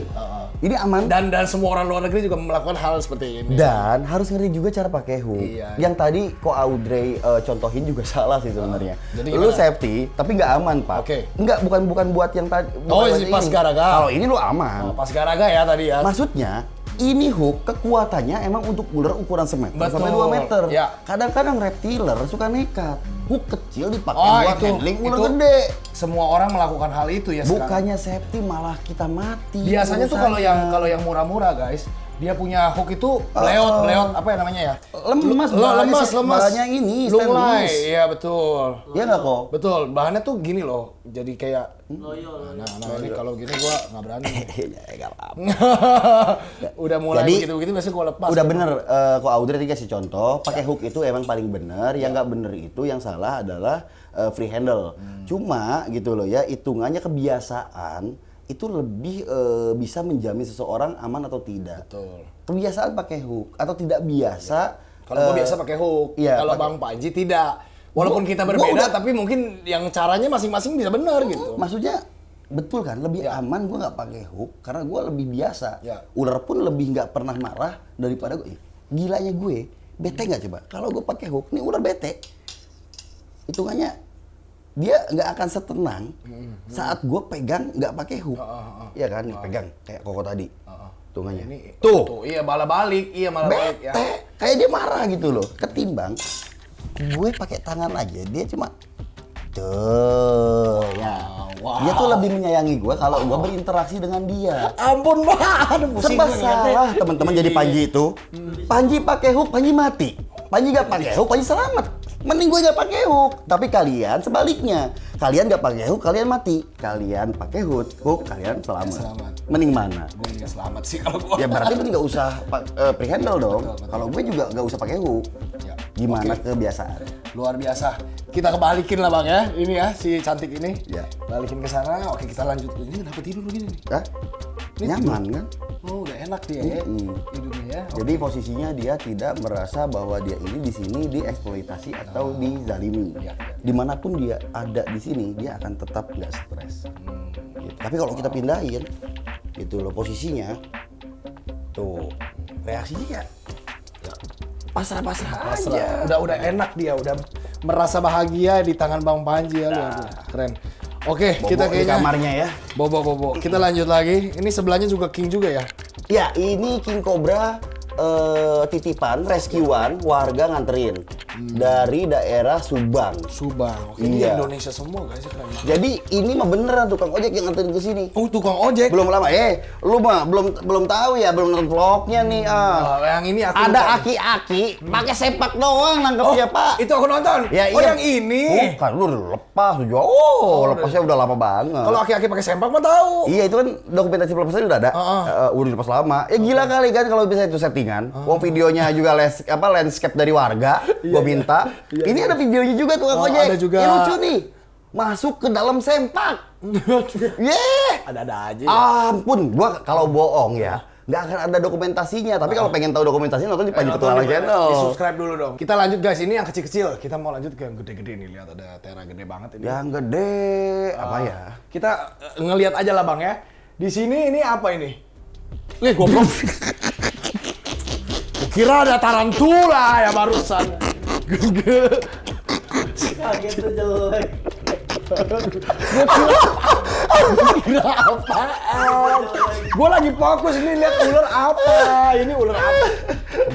Ini aman. Dan semua orang luar negeri juga melakukan hal seperti ini. Dan harus ngerti juga cara pakai hook. Iya. Yang tadi kok Audrey contohin juga salah sih sebenarnya. Jadi Lu gimana? safety tapi nggak aman, Pak. Oke. Enggak, bukan buat yang tadi. Oh, si pas garaga. Kalau ini lu aman. Nah, pas garaga ya tadi ya. Maksudnya ini hook kekuatannya emang untuk ular ukuran semeter Betul. sampai 2 meter. Ya. Kadang-kadang reptiler suka nekat. Hook kecil dipakai Oh, buat itu. handling ular Itu gede. Semua orang melakukan hal itu ya sekarang. Bukannya safety malah kita mati. Biasanya tuh kalau yang murah-murah guys, dia punya hook itu bleot apa ya namanya ya? lemas, lemas. Bahannya ini lunglai. stainless. Iya betul. Iya nggak kok? Betul, bahannya tuh gini loh. Jadi kayak Loyol. nah ini kalau gini gua nggak berani. Nggak apa-apa. Udah mulai Jadi, begitu-begitu biasanya gua lepas. Udah bener, kok Audrey tadi kasih contoh, pakai hook itu emang paling bener. Yang nggak bener itu, yang salah adalah free handle. Cuma gitu loh ya, hitungannya kebiasaan itu lebih bisa menjamin seseorang aman atau tidak. Betul. Kebiasaan pakai hook atau tidak biasa. Kalau gua biasa pakai hook. iya, Kalau pakai- Bang Panji tidak. Walaupun kita gua berbeda, udah- tapi mungkin yang caranya masing-masing bisa benar gitu. Maksudnya betul kan, lebih aman gue nggak pakai hook karena gue lebih biasa. Ya. Ular pun lebih nggak pernah marah daripada gue. Gilanya gue, bete nggak coba? Kalau gue pakai hook, nih ular bete. Hitungannya dia nggak akan setenang saat gue pegang nggak pakai hook. Iya kan, nih pegang kayak koko tadi. Hitungannya. Ini Tuh, iya malah balik ya. bete. Kayak dia marah gitu loh. Ketimbang gue pakai tangan aja, dia cuma tuh ya. Wow. Dia tuh lebih menyayangi gue kalau gue berinteraksi dengan dia. Ampun banget, pusing Serba gue ngeliatnya. salah teman-teman jadi Panji itu. Panji pakai hook, Panji mati. Panji nggak pakai hook, Panji selamat. Mending gue nggak pakai hook. Tapi kalian sebaliknya. Kalian nggak pakai hook, kalian mati. Kalian pakai hook, kalian selamat. Selamat. Mending mana? Gue nggak selamat sih kalau gue. Ya berarti mending nggak usah free handle dong. Kalau gue juga nggak usah pakai hook. Ya. Gimana kebiasaan? Luar biasa. Kita kebalikin lah bang ya. Ini ya si cantik ini. Ya. Balikin ke sana. Oke kita lanjut. Ini kenapa tidur begini nih? Hah? Ini Nyaman kan? Oh udah enak dia ya. Tidurnya ya. Jadi posisinya dia tidak merasa bahwa dia ini di sini dieksploitasi atau dizalimi. Ya, ya. Dimanapun dia ada di sini, dia akan tetap nggak stres. Gitu. Tapi kalau kita pindahin, gitu loh posisinya, tuh reaksinya kayak pasrah-pasrah aja. Udah enak dia. Udah merasa bahagia di tangan Bang Panji ya. Luar biasa. Keren. Oke Bobo kita di kayaknya. kamarnya ya. Bobo. Kita lanjut lagi. Ini sebelahnya juga King juga ya. Ya, ini King Cobra titipan, rescuean warga nganterin dari daerah Subang. Subang. Oke, ini Iya. Indonesia semua guys, keren banget. Jadi ini mah beneran tukang ojek yang nganterin ke sini. Oh, tukang ojek. Belum lama, lu mah belum tahu ya, belum nonton vlognya nih. Yang ini aku Ada lupa nih. aki-aki pakai sepak doang nangkepnya, Pak. Itu aku nonton. Ya, Oh, iya. yang ini. Bukan, lu udah lepas juga. Lepasnya udah lama banget. Kalau aki-aki pakai sempak mah tahu. Iya, itu kan dokumentasi pelepasnya udah ada. Udah dilepas lama. Ya gila kali kan kalau bisa itu settingan. Wong videonya juga landscape dari warga. Gua minta. Ini ada videonya juga tukang Oh, ojek. ada juga. Ini lucu nih. Masuk ke dalam sempak. Ada aja. Ampun, gua kalau bohong ya, nggak akan ada dokumentasinya. Tapi kalau pengen tahu dokumentasinya nonton di Panji Petualang Channel. Di subscribe dulu dong. Kita lanjut guys, ini yang kecil-kecil. Kita mau lanjut ke yang gede-gede nih. Lihat ada Tera gede banget ini. Yang gede apa ya? Kita ngelihat aja lah bang ya. Di sini ini apa ini? Nih goblok. Kira ada tarantula ya barusan. Kaget tuh jelek. Kira apaan? Gue lagi fokus ini lihat ular apa. Ini ular apa?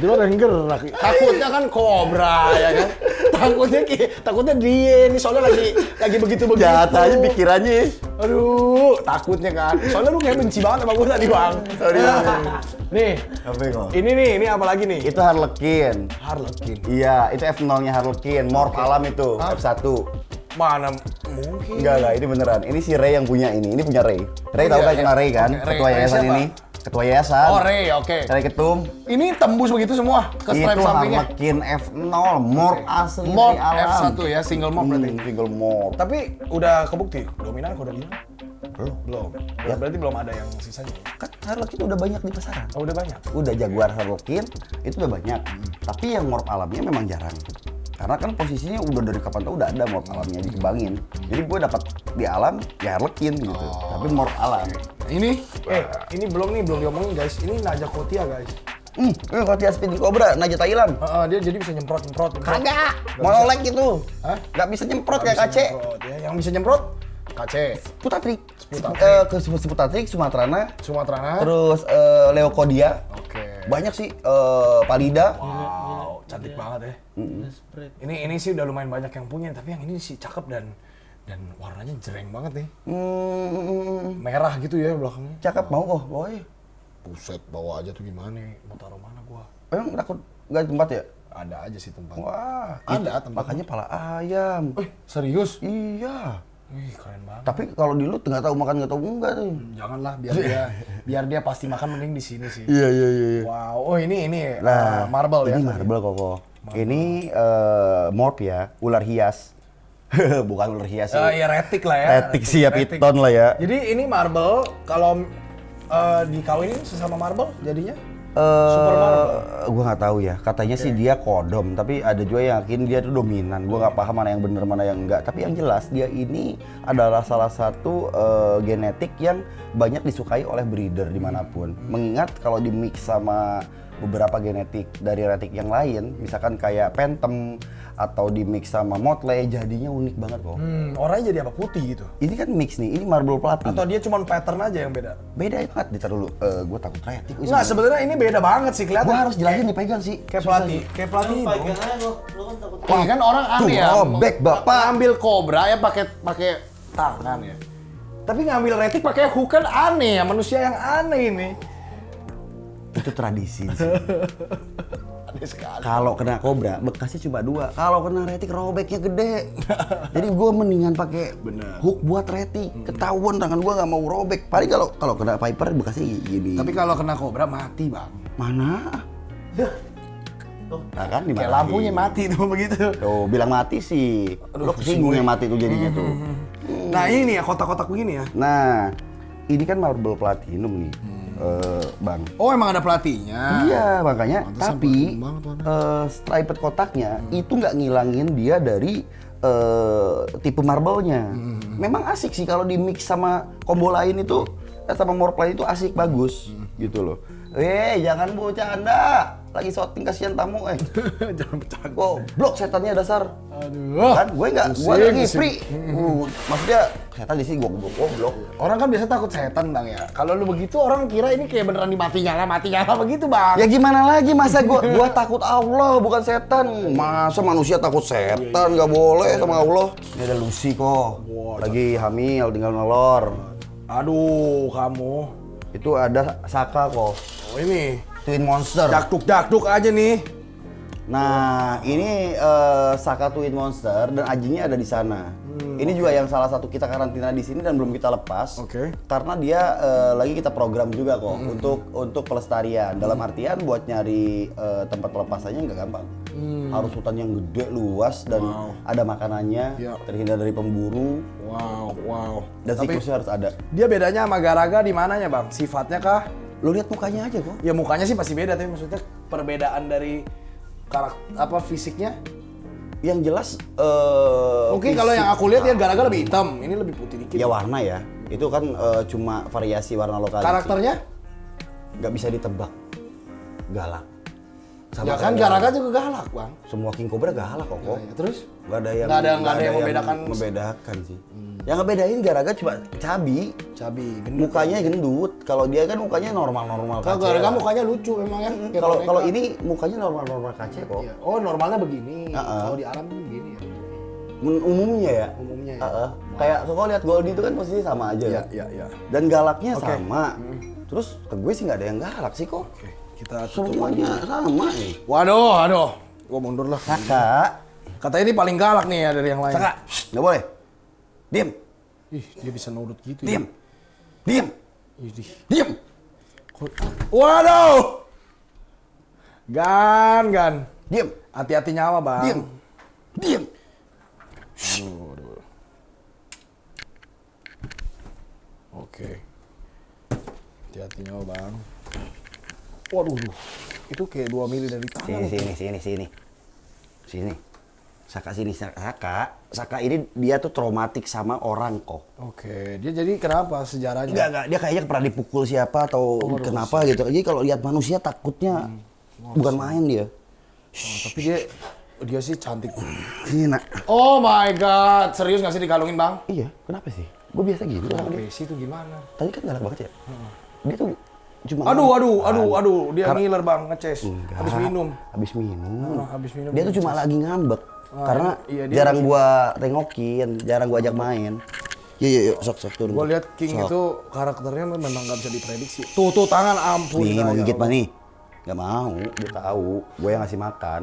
Ular yang gerak. Takutnya kan kobra ya kan. takutnya dia nih soalnya lagi begitu-begitu. Jahat aja pikirannya. Aduh, takutnya kan. Soalnya lu kayak benci banget sama gue tadi, Bang. Sorry. Nih, Apa kok? ini apa lagi nih? Itu Harlequin. Harlequin. Iya, itu F0-nya Harlequin. Morph alam itu, Hah? F1. Mana mungkin? Enggak, ini beneran. Ini si Ray yang punya ini. Ini punya Ray. Ray Oh, tahu iya, kan iya. kenal Ray kan? Oke, Ray. Ketua Ray yayasan siapa? ini. Ketua yayasan. Oh, Ray, oke. Ray Ketum. Ini tembus begitu semua ke stripe Itu sampingnya. Harlequin F0, morph asli Morph dari alam. F1 ya, single morph berarti. Single morph. Tapi udah kebukti dominan kok udah bilang? Belum. Ya. Berarti belum ada yang sisanya. Kan Harlequin udah banyak di pasaran. Oh, udah banyak. Udah Jaguar Harlequin itu udah banyak. Tapi yang morph alamnya memang jarang. Karena kan posisinya udah dari kapan tau udah ada morph alamnya dikembangin. Jadi gue dapat di alam ya Harlequin gitu. Tapi morph alam. Ini ini belum diomongin guys. Ini Najakotia guys. Ini kalau dia Speedy Cobra, Naja Thailand. Dia jadi bisa nyemprot. Kagak, molek gitu. Hah? Gak bisa nyemprot kayak Bisa KC. nyemprot, ya. Yang bisa nyemprot KC. Putatrik. Putatrik. Ke Putatrik, Sumatrana. Sumatera. Terus Leokodia. Oke. Banyak sih, Palida. Wow, cantik banget ya. Ini sih udah lumayan banyak yang punya, tapi yang ini sih cakep dan warnanya jereng banget nih. Merah gitu ya belakangnya. Cakep mau kok, boy. Buset, bawa aja tuh gimana nih? Mau taruh mana gua? Emang takut gak ada tempat ya? Ada aja sih tempat. Wah, Ada itu tempat. makanya pala ayam. Serius? Iya. Wih, keren banget. Tapi kalau di lu nggak tahu makan nggak tahu enggak tuh. Janganlah biar dia pasti makan mending di sini sih. Iya. Wow, oh ini Nah, marble ya. ini marble kok. Ini morph ya, ular hias. Bukan ular hias sih. Ya retik lah ya. Retik sih ya, piton lah ya. Jadi ini marble kalau dikawinin sesama marble jadinya super marble. Gue nggak tahu ya. Katanya sih dia kodom, tapi ada juga yang yakin dia tuh dominan. Gue nggak paham mana yang bener mana yang enggak. Tapi yang jelas dia ini adalah salah satu genetik yang banyak disukai oleh breeder dimanapun. Mengingat kalau di mix sama beberapa genetik dari retik yang lain, misalkan kayak Phantom atau di mix sama Motley, jadinya unik banget kok. Orangnya jadi apa putih gitu? Ini kan mix nih, ini marble platin. Atau dia cuma pattern aja yang beda? Beda banget, ditaruh dulu. Gue takut retik. Enggak, sebenarnya ini beda banget sih kelihatan. Gue harus jelasin dipegang sih. Kayak pelatih itu. Lu kan takut. Wah, kan orang Tuh, aneh ya. robek, Bapak. Ngambil kobra ya pakai tangan ya. Tapi ngambil retik pakai hook kan aneh ya, manusia yang aneh ini. Itu tradisi sih. Aneh sekali. Kalau kena kobra bekasnya cuma 2. Kalau kena retik robeknya gede. Jadi gue mendingan pakai hook buat retik. Ketahuan tangan gue nggak mau robek. Paling kalau kena viper bekasnya gini. Tapi kalau kena kobra mati, Bang. Mana? Nah kan dimarahin. Kayak lampunya mati tuh begitu. Tuh bilang mati sih. Lo kesinggung yang mati tuh jadinya tuh. Nah, ini ya kotak-kotak begini ya. Nah, ini kan marble platinum nih. Bang. Oh, emang ada pelatihnya. Iya, makanya. Pantesan Tapi platinum banget warnanya. striped kotaknya itu nggak ngilangin dia dari tipe marble-nya. Memang asik sih kalau di mix sama combo lain itu, sama morph lain itu asik bagus gitu loh. Jangan bercanda. Lagi shooting kasihan tamu Jangan bercanda. Goblok setannya dasar. Aduh. Kan gue lagi free. Maksudnya setan di sini goblok. Orang kan biasa takut setan, Bang ya. Kalau lu begitu orang kira ini kayak beneran mati nyala begitu, Bang. Ya gimana lagi, masa gua takut Allah bukan setan. Masa manusia takut setan, nggak boleh sama Allah. Ini ada Lucy kok, lagi hamil tinggal nelor. Aduh, kamu. Itu ada Saka kok, Oh, ini. Twin Monster. Dakduk aja nih. Nah, ini Saka Twin Monster dan Ajinya ada di sana. Ini juga yang salah satu kita karantina di sini dan belum kita lepas. Oke. Karena dia lagi kita program juga kok untuk pelestarian. Dalam artian buat nyari tempat pelepasannya nggak gampang. Harus hutan yang gede, luas dan ada makanannya, Ya. terhindar dari pemburu Wow. dan siklusnya harus ada. Dia bedanya sama Garaga di mananya, Bang? Sifatnya kah? Lo lihat mukanya aja kok. Ya mukanya sih pasti beda, tapi maksudnya perbedaan dari fisiknya? Yang jelas Mungkin kalau yang aku lihat ya Garaga lebih hitam, ini lebih putih dikit. ya warna ya. Itu kan cuma variasi warna lokal. Karakternya? Nggak bisa ditebak. Galak. Ya kan Garaga juga galak, Bang. Semua king cobra galak kok. Ya, terus? Nggak ada yang membedakan sih. Yang ngebedain Garaga cuma cabi, gendut. mukanya gendut. Kalau dia kan mukanya normal-normal. Kalau Garaga mukanya lucu memang ya. Kalau ini mukanya normal-normal kace kok. Iya. Oh, normalnya begini. Kalau di Arab tuh begini ya. Umumnya ya. Umumnya ya. Kayak kalau lihat Goldie itu kan posisi sama aja. Iya. Dan galaknya sama. Terus ke gue sih nggak ada yang galak sih kok. Oke, kita tutup Semuanya sama nih. Waduh. Gua mundur lah. Saka. Katanya ini paling galak nih ya dari yang lain. Saka. Nggak boleh. Diam. Ih, dia bisa nurut gitu Diam. ya. Diam. Idih. Diam. Waduh. Gan. Diam. Hati-hati nyawa, Bang. Diam. Aduh. Oke. Hati-hati nyawa, Bang. Waduh. Itu kayak 2 mili dari tangan. Sini. Saka sini, Saka ini dia tuh traumatik sama orang kok. Oke, dia jadi kenapa sejarahnya? Enggak, dia kayaknya pernah dipukul siapa atau kenapa gitu. Jadi kalau lihat manusia takutnya bukan main dia. Tapi dia sih cantik. Ini nak. Oh my god, serius nggak sih dikalungin, Bang? Iya, kenapa sih? Gue biasa gitu. Besi itu gimana? Tadi kan galak banget ya. Dia tuh cuma Aduh, dia ngiler, Bang, ngeces. Habis minum. Habis minum. Habis minum. Dia tuh cuma lagi ngambek. Karena iya, dia jarang gua tengokin, jarang gua ajak main. Yuk, sok turun. Gua lihat King itu karakternya memang nggak bisa diprediksi. Tuh tangan ampun. Nih, mau gigit mah nih. Gak mau, dia tahu. Gue yang ngasih makan.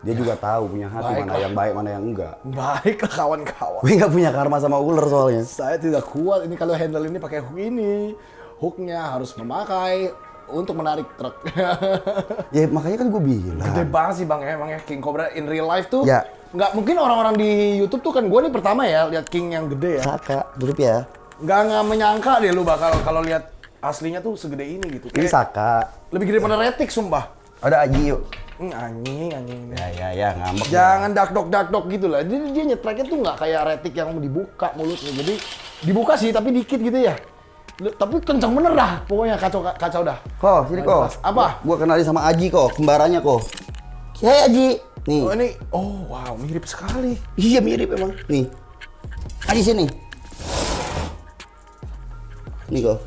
Dia juga tahu punya hati mana yang baik, mana yang enggak. Baiklah kawan-kawan. Gue nggak punya karma sama ular soalnya. Saya tidak kuat ini kalau handle ini pakai hook ini. Hooknya harus memakai untuk menarik truk. Ya makanya kan gue bilang. Gede banget sih, Bang, emang ya King Cobra in real life tuh. Ya. Nggak mungkin orang-orang di YouTube tuh kan gue nih pertama ya lihat King yang gede ya. Saka, tutup ya. Nggak menyangka deh lu bakal kalau lihat aslinya tuh segede ini gitu. Ini Saka. Lebih gede pada retik sumpah. Ada Aji yuk. Anjing. Ya ngambek. Jangan dakdok gitu lah. Dia nyetreknya tuh nggak kayak retik yang dibuka mulutnya. Jadi dibuka sih tapi dikit gitu ya. Tapi kencang bener dah. Pokoknya kacau dah. Kok, sini kok. Apa? Gua kenalin sama Aji kok, kembarannya kok. Hai Aji. Nih. Oh ini, wow, mirip sekali. Iya mirip emang. Nih. Aji sini. Nih kok.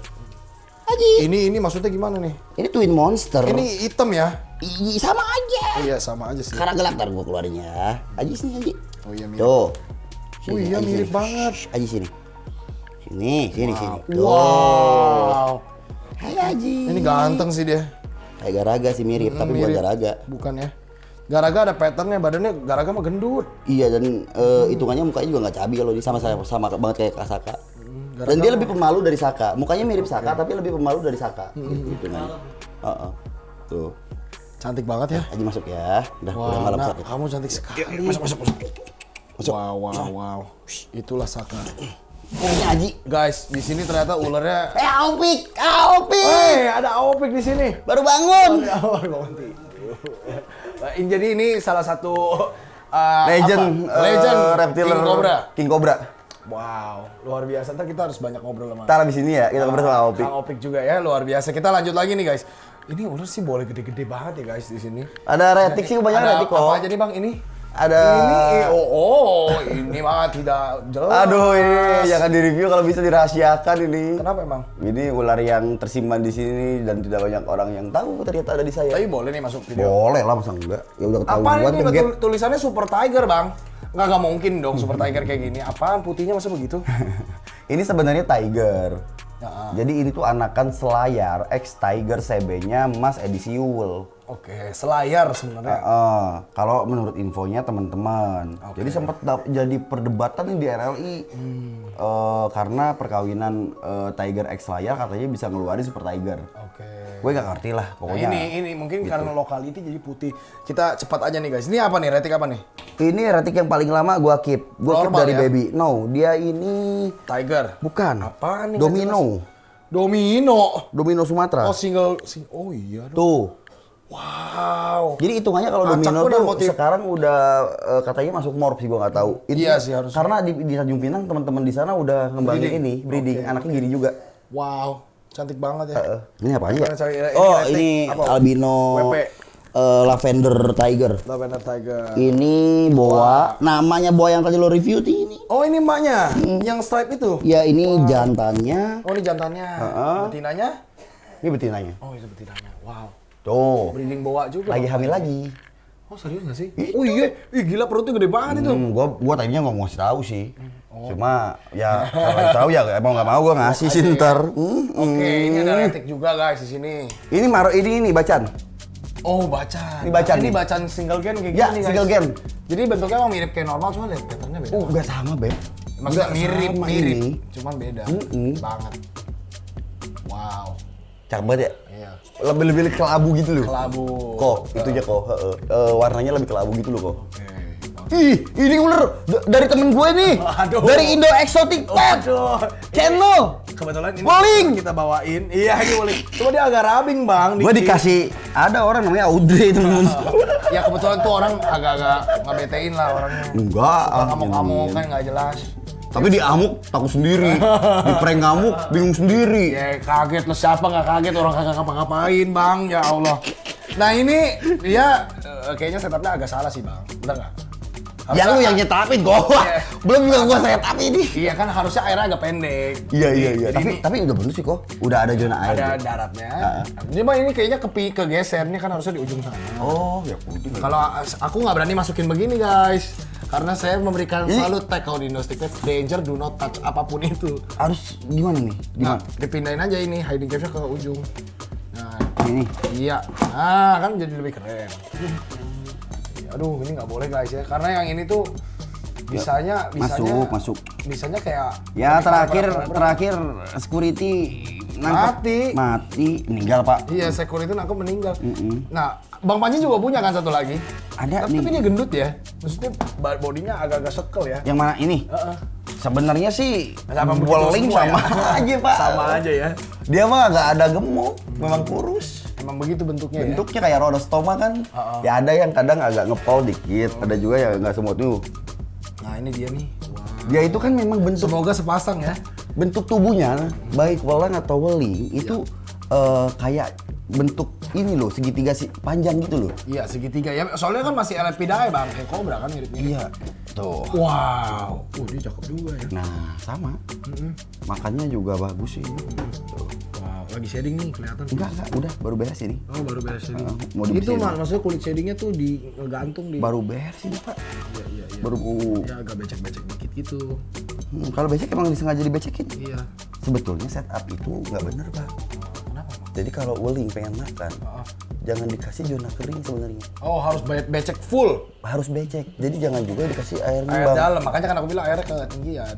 Aji. Ini maksudnya gimana nih? Ini twin monster. Ini hitam ya? Sama aja. Iya sama aja sih. Sekarang gelap ntar gua keluarin ya. Aji sini Aji. Oh iya mirip. Tuh. Oh iya Aji, mirip sini. banget. Aji sini. Sini. Tuh. Wow. Hai Aji. Ini ganteng sih dia. Kayak Garaga sih mirip, tapi bukan mirip. Garaga. Bukan ya? Garaga ada patternnya, badannya Garaga mah gendut. Iya dan hitungannya mukanya juga nggak cabi kalau dia sama banget kayak Kak Saka. Dan dia lebih pemalu dari Saka. Mukanya mirip Saka tapi lebih pemalu dari Saka. Hitungannya. Tuh. Cantik banget ya. Aji masuk ya. Udah malam Nah, sakit. kamu cantik sekali. Masuk. Wow. Itulah Saka. Ini Aji. Guys, di sini ternyata ularnya. Aopik. Hey, ada Aopik di sini. Baru bangun. Jadi ini salah satu Legend reptil King Cobra. Wow, luar biasa. Ntar kita harus banyak ngobrol sama. Ntar abis ini ya kita ngobrol sama Aopik. Kang Opik juga ya, luar biasa. Kita lanjut lagi nih guys. Ini ular sih boleh gede-gede banget ya guys di sini. Ada retik sih banyak retik kok. Apa aja nih Bang ini? Ada. Ini mah tidak jelas. Aduh ini jangan direview kalau bisa dirahasiakan ini. Kenapa emang? Ini ular yang tersimpan di sini dan tidak banyak orang yang tahu ternyata ada di saya. Tapi boleh nih masuk video. Boleh lah masa enggak? Ya udah Apa ketahuan ini kan tulisannya Super Tiger Bang? Nggak mungkin dong Super Tiger kayak gini. Apaan putihnya masa begitu? Ini sebenarnya tiger. Ya. Jadi ini tuh anakan Selayar X Tiger CB-nya Mas edisi Yul. Oke, Selayar sebenarnya. Kalau menurut infonya teman-teman. Jadi sempat jadi perdebatan nih di RLI. Karena perkawinan Tiger X Selayar katanya bisa ngeluarin Super Tiger. Oke. Gue nggak ngerti lah pokoknya. Nah, ini mungkin karena lokality jadi putih. Kita cepat aja nih guys. Ini apa nih? Retik apa nih? Ini retik yang paling lama gua keep. Gua keep Normal dari ya? baby. No, dia ini Tiger. bukan. Apaan nih? Domino. Domino Sumatera. Oh iya dong. Tuh. Wow. Jadi hitungannya kalau Acak Domino bener tuh motif. sekarang udah katanya masuk morph sih gua nggak tahu. Iya sih harusnya. Karena di Tanjung Pinang teman-teman di sana udah ngembangin breeding. Anaknya gini juga. Wow. Cantik banget ya. Ini apa aja? Ini Oh, retik. ini Apa? albino. WP. Lavender Tiger. Lavender Tiger. Ini boa. Namanya boa yang tadi lo review ini. Oh ini emaknya, yang stripe itu? Ya ini jantannya. Oh ini jantannya. Betinanya? Ini betinanya. Oh itu betinanya. Wow. Tuh. Breeding boa juga. Lagi hamil lagi. Oh serius nggak sih? Oh iya, gila perutnya gede banget itu. Gua tadinya nggak mau ngasih tahu sih. Cuma ya kalau tahu ya mau nggak mau gua ngasih sih ntar. Oke, ini ada retik juga guys di sini. Ini bacan. Oh bacan. Ini bacan. Ini bacan single gen kayak Ya, gini guys. single gen. Jadi bentuknya emang mirip kayak normal cuma lihat patternnya beda. Oh, nggak sama, Beb. Maksudnya Nggak mirip, sama mirip, ini. cuman beda banget. Wow. Cakep banget ya? Iya. Lebih kelabu gitu loh. Kelabu. Kok, itunya kok. Warnanya lebih kelabu gitu loh kok. Oke. Ih, ini ular dari temen gue nih. Aduh. Dari Indo Exotic Pet. Aduh. Channel. Kebetulan ini Bowling. kita bawain. Iya, ini bowling. Cuma dia agak rabing, Bang. Gue dikit. dikasih, ada orang namanya Audrey temen. Ya kebetulan tuh orang agak-agak ngebetein lah orangnya. Enggak. Ngamuk-ngamuk kan nggak jelas. Tapi di amuk takut sendiri. Di prank ngamuk bingung sendiri. Ya kaget lo, siapa nggak kaget, orang kagak ngapa-ngapain Bang, ya Allah. Nah ini dia kayaknya setupnya agak salah sih Bang, bener nggak? Ya lu yang nyetapin kok. Belum juga gua setup ini. Iya kan harusnya airnya agak pendek. Iya. Jadi Tapi udah bener sih kok. Udah ada zona air. ada daratnya. Cuma ini kayaknya kegeser, ini kan harusnya di ujung sana. Oh, ya putih. Kalau aku nggak berani masukin begini guys, karena saya memberikan selalu tag kalau di Indostic Pet, danger, do not touch apapun itu. Harus gimana nih? Nah, Gimana? dipindahin aja ini hiding cave-nya ke ujung. Nah, Ini. iya. Nah, kan jadi lebih keren. Aduh, ini nggak boleh guys ya, karena yang ini tuh bisanya Masuk. bisanya kayak Ya lebih terakhir security nangkep. Mati, meninggal Pak. Iya, security nangkep meninggal. Nah, Bang Panji juga punya kan satu lagi. Ada Tapi nih. dia gendut ya. Maksudnya bodinya agak-agak sekel ya. Yang mana ini? Sebenarnya sih Sama begitu bowling semua sama ya? aja Pak. Sama aja ya. Dia mah nggak ada gemuk, memang kurus. Emang begitu bentuknya. Bentuknya kayak rhodostoma kan. Ya ada yang kadang agak ngepol dikit, ada juga yang nggak semua tuh. Nah, ini dia nih. Wow. Dia itu kan memang bentuk Semoga sepasang ya. bentuk tubuhnya baik welang atau weling itu kayak bentuk ini loh segitiga panjang gitu loh. Iya, segitiga ya. Soalnya kan masih Elephidae Bang, kayak kobra kan mirip-mirip. Iya. Tuh. Wow. Dia cakep juga ya. Nah, sama. Makannya juga bagus sih. Tuh. Wow, lagi shading nih kelihatan. Enggak, udah baru beres ini. Oh, baru beres shading. Mau Itu dibersihin. maksudnya kulit shadingnya tuh digantung di. Baru beres ini, Pak. Iya. Baru Ya agak becek-becek dikit gitu. kalau becek emang disengaja dibecekin. Iya. Sebetulnya setup itu nggak bener, Pak. Kenapa, Bang? Jadi kalau weling pengen makan, jangan dikasih zona kering sebenarnya. Oh, harus becek full. Harus becek. Jadi jangan juga dikasih air Air ngembang. dalam, makanya kan aku bilang airnya ketinggian.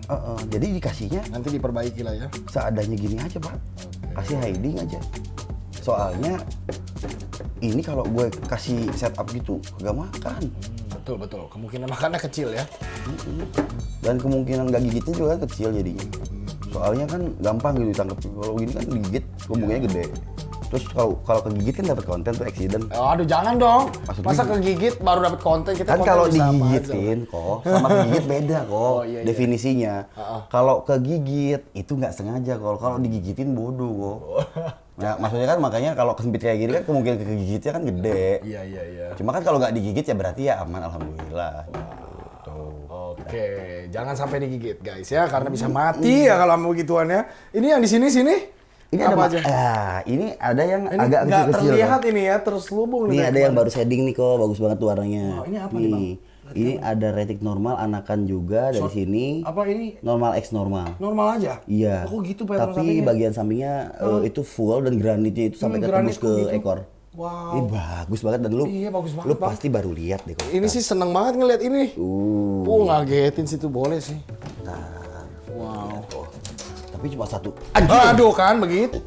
Jadi dikasihnya Nanti diperbaiki lah ya. seadanya gini aja, Pak. Kasih hiding aja. Soalnya ini kalau gue kasih setup gitu gak makan. Betul. Kemungkinan makannya kecil ya. Dan kemungkinan gak gigitnya juga kan kecil jadinya. Soalnya kan gampang gitu ditangkap. Kalau gini kan digigit kemungkinannya gede. Terus kalau kegigit kan dapat konten tuh accident. Oh, aduh jangan dong. Maksudnya Masa kegigit baru dapat konten, kita Kan konten kalau bisa apa aja. digigitin kok sama kegigit beda kok Iya. definisinya. Kalau kegigit itu nggak sengaja kalau digigitin bodoh kok. Nah, maksudnya kan makanya kalau kesempit kayak gini kan kemungkinan kegigitnya kan gede. Iya. Cuma kan kalau nggak digigit ya berarti ya aman alhamdulillah. Gitu. Oke, jangan sampai digigit guys ya, karena bisa mati ya kalau mau begituan ya. Ini yang di sini. Ini apa ada aja? ini ada yang Ini agak nggak kecil-kecil. terlihat Kok. ini ya, terselubung Ini nih. ada yang baru shading nih kok, bagus banget tuh warnanya. Oh, ini apa nih, Bang? Ini ada retik normal anakan juga dari sini. Apa ini? Normal X normal. Normal aja? Iya. Oh gitu pattern Tapi sampingnya? bagian sampingnya itu full dan granitnya itu sampai granit ketembus ke gitu. ekor. Wow. Ini bagus banget dan lu. Iya, bagus banget, Lu Bang. pasti baru lihat deh kok. Ini sih seneng banget ngeliat ini. Ngagetin situ boleh sih. Bentar. Wow. Tapi cuma satu. Aduh kan begitu.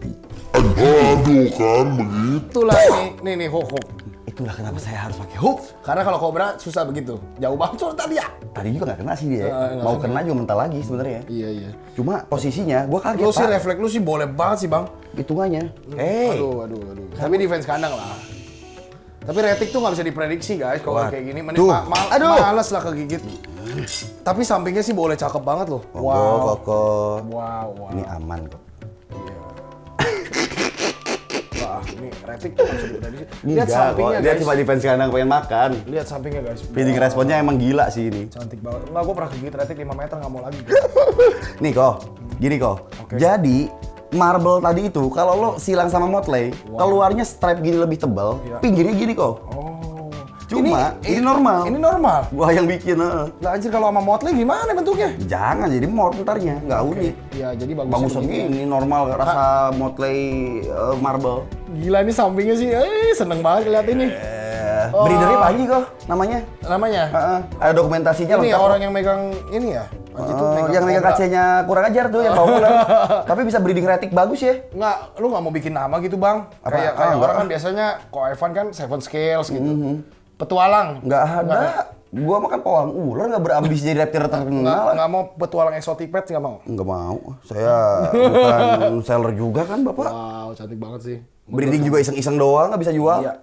Itulah nih hook. Itulah kenapa saya harus pakai hook. Karena kalau kobra susah begitu. Jauh banget soal tadi ya. Tadi juga nggak kena sih dia. Mau kena juga mental lagi sebenarnya. Iya. Cuma posisinya gua kaget. Lu sih Pak. refleks lu sih boleh banget sih, Bang. Hitungannya. Aduh. Tapi defense kandang lah. Tapi retik tuh nggak bisa diprediksi guys kalau kayak gini. Mending Tuh. males lah kegigit. Tapi sampingnya sih boleh cakep banget loh. Koko. Wow. Ini aman kok. Wah, ini retik tuh nggak bisa diprediksi. Lihat Enggak kok, sampingnya dia guys. cuma defense kandang pengen makan. Lihat sampingnya guys. Feeding responnya emang gila sih ini. Cantik banget. Enggak, gue pernah gigit retik 5 meter nggak mau lagi. Nih kok, gini kok. Jadi marble tadi itu kalau lo silang sama Motley, keluarnya stripe gini lebih tebal, Iya. pinggirnya gini kok. Oh. Cuma ini normal. Ini normal. Gua yang bikin. Lah anjir kalau sama Motley gimana bentuknya? Jangan jadi mort ntarnya, nggak unik. Iya, jadi Bagus segini normal rasa Motley marble. Gila ini sampingnya sih. Seneng banget lihat ini. Breedernya Pak Haji kok namanya. Namanya? Ada dokumentasinya Ini lengkap. orang yang megang ini ya? Panji tuh Yang megang kobra. kacanya kurang ajar tuh yang bawa pulang. Tapi bisa breeding retik bagus ya. Nggak, lu nggak mau bikin nama gitu bang? Kayak enggak. orang kan biasanya, kok Evan kan 7 scales gitu. Petualang? Nggak ada. Gua makan pawang ular nggak berambisi jadi reptil terkenal. Nggak mau petualang exotic pets nggak mau? Nggak mau. Saya bukan seller juga kan bapak. Wow, cantik banget sih. Breeding juga iseng-iseng doang nggak bisa jual. Iya.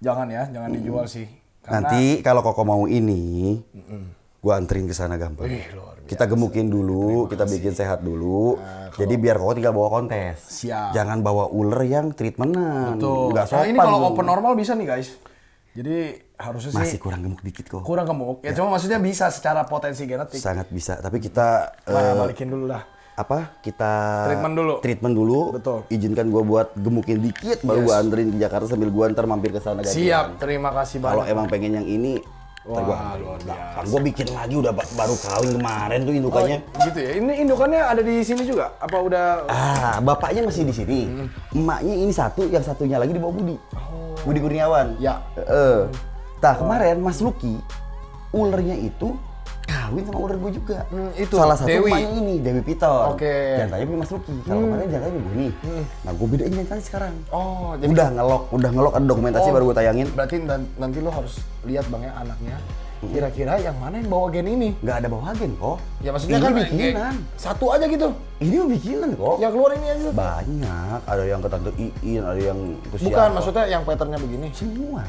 Jangan ya, jangan dijual sih. Karena Nanti kalau Koko mau ini, gua anterin ke sana gampang. luar biasa. Kita gemukin dulu, kita bikin sehat dulu. Jadi biar Koko tinggal bawa kontes. Siap. Jangan bawa ular yang treatmentan. tuh. Nggak sopan. Ini kalau lu. open normal bisa nih guys. Jadi harusnya Masih sih kurang gemuk dikit kok. kurang gemuk. Ya cuma maksudnya bisa secara potensi genetik. Sangat bisa. Tapi kita Balikin dulu lah. kita Treatment dulu. Betul. Izinkan gua buat gemukin dikit baru gua anterin ke Jakarta sambil gua ntar mampir ke sana gantian. Siap, terima kasih Kalau banyak. emang pengen yang ini, ntar gua Wah, anterin. luar biasa. Kan gua bikin lagi udah baru kawin kemarin tuh indukannya. Gitu ya. Ini indukannya ada di sini juga? Apa udah? Bapaknya masih di sini. Emaknya ini satu, yang satunya lagi di bawah Budi. Budi Kurniawan. Ya. Nah, kemarin Mas Luki ulernya itu kawin sama ular gue juga. Itu, Salah satu Dewi. emaknya ini, Dewi Piton. Oke. Jantanya punya Mas Luki. Kalau kemarin jantanya gue nih. Nah, gue bedain jantanya sekarang. Oh, jadi Udah ngelok ada dokumentasi baru gue tayangin. berarti nanti lo harus lihat bang ya anaknya. Kira-kira yang mana yang bawa gen ini? Nggak ada bawa agen kok. Ya maksudnya Ini kan bikinan. satu aja gitu. Ini mah bikinan kok. Yang keluar ini aja. Banyak. Ada yang ke Tante Iin, ada yang ke Bukan, siapa. maksudnya yang patternnya begini. Semua.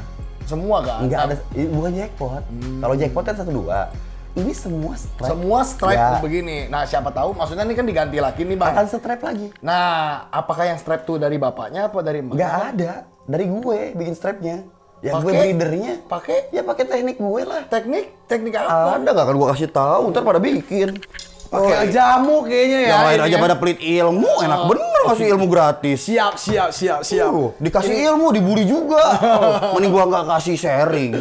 Semua kan? Enggak ada, ini bukan jackpot. Kalau jackpot kan 1-2. Ini semua stripe. Semua stripe Ya. begini. Nah, siapa tahu maksudnya ini kan diganti lagi nih, Bang. Akan stripe lagi. Nah, apakah yang stripe tuh dari bapaknya apa dari emaknya? Nggak ada. Dari gue bikin stripe-nya. Yang gue Pakai? breedernya. Pakai Ya pakai teknik gue lah. teknik apa? Ada nggak kan gue kasih tahu, ntar pada bikin. Pakai jamu kayaknya ya. Yang lain ini aja ya. pada pelit ilmu, enak bener kasih ilmu gratis. Siap. Dikasih ilmu, dibully juga. Mending gua nggak kasih sharing.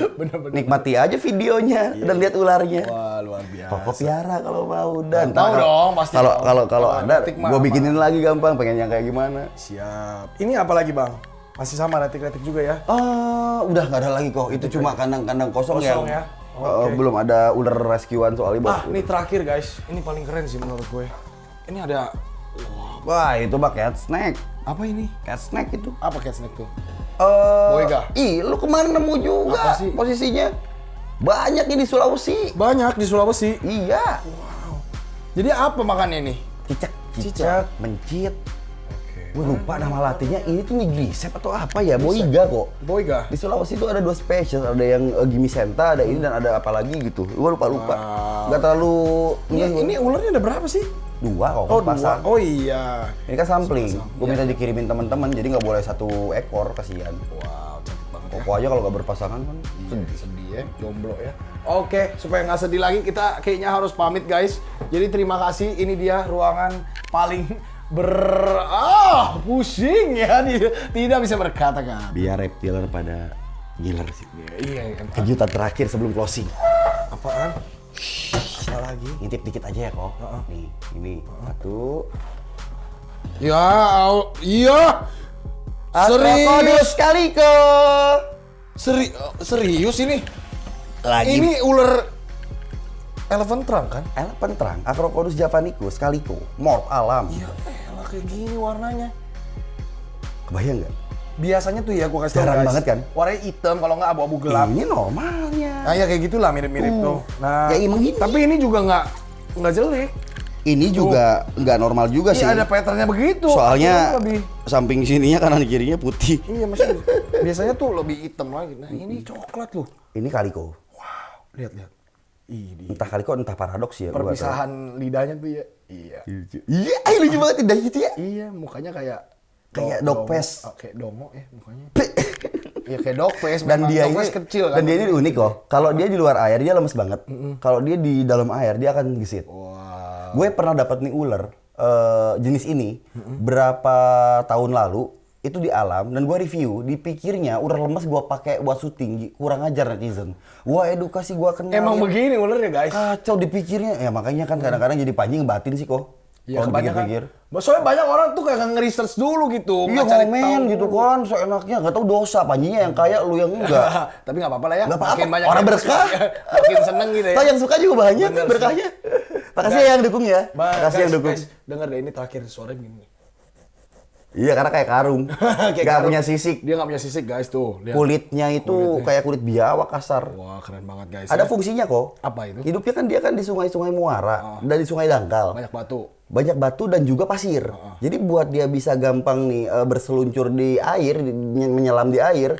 Nikmati aja videonya dan lihat ularnya. Wah, luar biasa. Koko piara kalau mau dan Tahu dong, pasti Kalau dong. kalau kalau Kalau ada, retik mah gua apa? bikinin lagi gampang. Pengen yang kayak gimana? Siap. Ini apa lagi, Bang? Masih sama retik-retik juga ya? Udah nggak ada lagi kok. Itu cuma kandang-kandang kosong, Kosong yang ya? Oke. belum ada ular rescuean soalnya. Bos. Ini terakhir, guys. Ini paling keren sih menurut gue. Ini ada Wah itu bak cat snake. apa ini? Cat snake itu. Apa cat snake tuh? Boyga. Lu kemarin nemu juga Apa sih? posisinya. Banyak ini di Sulawesi. Banyak di Sulawesi. Iya. Jadi apa makannya ini? Cicak, mencit. Gue lupa nama latihnya. Ini tuh Nigrisep atau apa ya? Boyga kok. Boyga. Di Sulawesi itu ada 2 spesies, ada yang gimisenta, ada ini dan ada apa lagi gitu. Gue lupa. Gak terlalu Ini ularnya ada berapa sih? 2 kok Oh, pasang. 2. Oh iya. Ini kan sampling. Gue minta dikirimin teman-teman, jadi nggak boleh 1 ekor, kasihan. Wow, cantik banget. Koko aja kalau nggak berpasangan kan. Sedih ya, jomblo ya. Oke, supaya nggak sedih lagi kita kayaknya harus pamit guys. Jadi terima kasih, ini dia ruangan paling pusing ya, tidak bisa berkata-kata. Biar reptiler pada giler sih. Iya kan. Kejutan terakhir sebelum closing. Apaan? Apa lagi? Ngintip dikit aja ya kok. Nih, ini 1. Ya, iya. Acrokodus calico. Serius ini? Lagi Ini ular elephant trunk kan? elephant trunk, Acrokodus javanicus calico, morph alam. Iya, elah kayak gini warnanya. Kebayang nggak? Biasanya tuh ya gua kasih tau Jarang guys, banget kan? warnanya hitam kalau nggak abu-abu gelap. Ini normalnya. Nah ya kayak gitulah mirip-mirip tuh. Nah, Ya, emang ini. tapi ini juga nggak jelek. Ini juga nggak normal juga sih. Ini ada patternnya begitu. Soalnya Aku lebih samping sininya kanan kirinya putih. iya maksudnya biasanya tuh lebih hitam lagi. Nah ini coklat loh. Ini calico. Lihat. Ini Entah calico entah paradoks ya. gua nggak tahu. perpisahan lidahnya tuh ya. Iya. Iya, lucu banget tidak gitu ya. Iya, mukanya kayak kayak dogface. Kayak dongo ya mukanya. Ya kayak dogface. Dan dia ini kecil kan. Dan dia ini unik kok. Kalau dia di luar air dia lemes banget. Kalau dia di dalam air dia akan gesit. Wow. Gue pernah dapat nih ular jenis ini berapa tahun lalu itu di alam dan gue review dipikirnya ular lemes gue pakai buat syuting, kurang ajar netizen. Gua edukasi gua kenal. Emang begini ular ya guys. Kacau dipikirnya ya makanya kan kadang-kadang jadi panji ngebatin sih kok. Ya Kalau kebanyakan. Soalnya banyak orang tuh kayak nge-research dulu gitu. Iya nggak cari komen tahu. gitu kan, seenaknya nggak tahu dosa panjinya yang kaya lu yang enggak. Tapi nggak apa-apa lah ya. Nggak apa-apa, Makin banyak orang yang berkah. Makin seneng gitu ya. Toh yang suka juga banyak Bener berkahnya. Makasih yang dukung ya. Makasih yang dukung. Guys, denger deh ini terakhir suara begini. Iya karena kayak karung. Kayak Nggak karung. punya sisik. Dia nggak punya sisik guys tuh. Lihat. Kulitnya itu kayak kulit biawak kasar. Wah keren banget guys. Ada fungsinya kok. Apa itu? Hidupnya kan dia kan di sungai-sungai muara dan di sungai dangkal. Banyak batu. Banyak batu dan juga pasir. Jadi buat dia bisa gampang nih berseluncur di air, menyelam di air,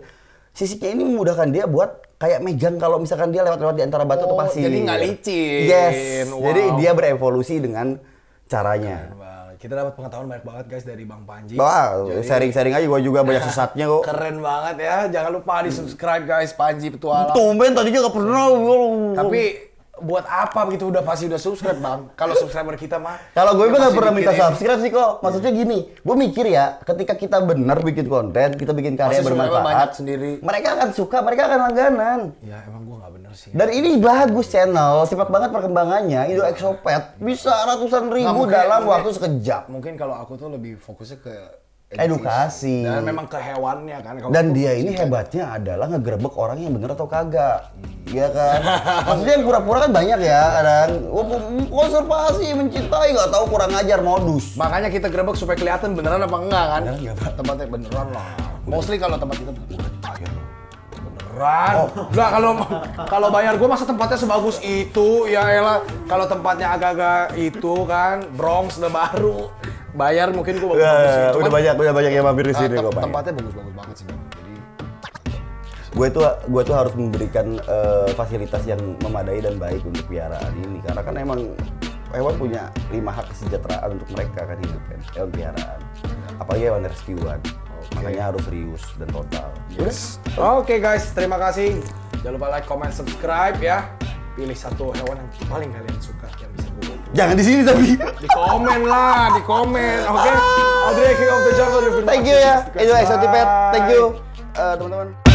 sisiknya ini memudahkan dia buat kayak megang kalau misalkan dia lewat-lewat di antara batu atau pasir. Jadi nggak licin. Yes. Wow. Jadi dia berevolusi dengan caranya. Keren banget. Kita dapat pengetahuan banyak banget guys dari Bang Panji. Wah, sharing-sharing aja gua juga banyak sesatnya kok. Keren banget ya. Jangan lupa di-subscribe guys Panji Petualang. Tumben tadinya nggak pernah. Tapi buat apa begitu udah pasti udah subscribe Bang? Kalau subscriber kita mah. Kalau gue ya nggak pasti pernah minta dikirim. subscribe sih kok. Maksudnya gini, gue mikir ya, ketika kita benar bikin konten, kita bikin karya Pasti subscriber banyak bermanfaat, sendiri. mereka akan suka, mereka akan langganan. Ya emang gua nggak bener sih. Dan ini bagus channel, cepat banget perkembangannya. Indo Exopet bisa ratusan ribu Nggak, mungkin- dalam mungkin- waktu sekejap. Mungkin kalau aku tuh lebih fokusnya ke Edukasi. dan memang ke hewannya kan. Kalau Dan aku dia ini hebatnya adalah ngegerebek orang yang bener atau kagak. Iya kan? Maksudnya yang pura-pura kan banyak ya, kadang konservasi, mencintai, nggak tahu kurang ajar modus. makanya kita gerebek supaya kelihatan beneran apa enggak kan? Beneran nggak, Pak? Tempatnya beneran lah. Mostly kalau tempat kita beneran. Enggak kalau bayar gua masa tempatnya sebagus itu ya elah. Kalau tempatnya agak-agak itu kan Bronx udah baru. Bayar mungkin gua bagus sih. Ya, Cuman, udah banyak yang mampir di sini kok, Pak. tempatnya bagus-bagus banget sih Bang. Jadi Gue tuh harus memberikan fasilitas yang memadai dan baik untuk piaraan ini karena kan emang hewan punya 5 hak kesejahteraan untuk mereka kan hidup kan, hewan piaraan. Apalagi hewan rescuean. Makanya harus serius dan total. yes. Oke guys, terima kasih. Jangan lupa like, comment, subscribe ya. Pilih satu hewan yang paling kalian suka yang bisa gue. Jangan di sini tapi. Di komen lah, di komen. Oke. Audrey King of the Jungle. Thank you ya. Itu Exopet. Thank you teman-teman.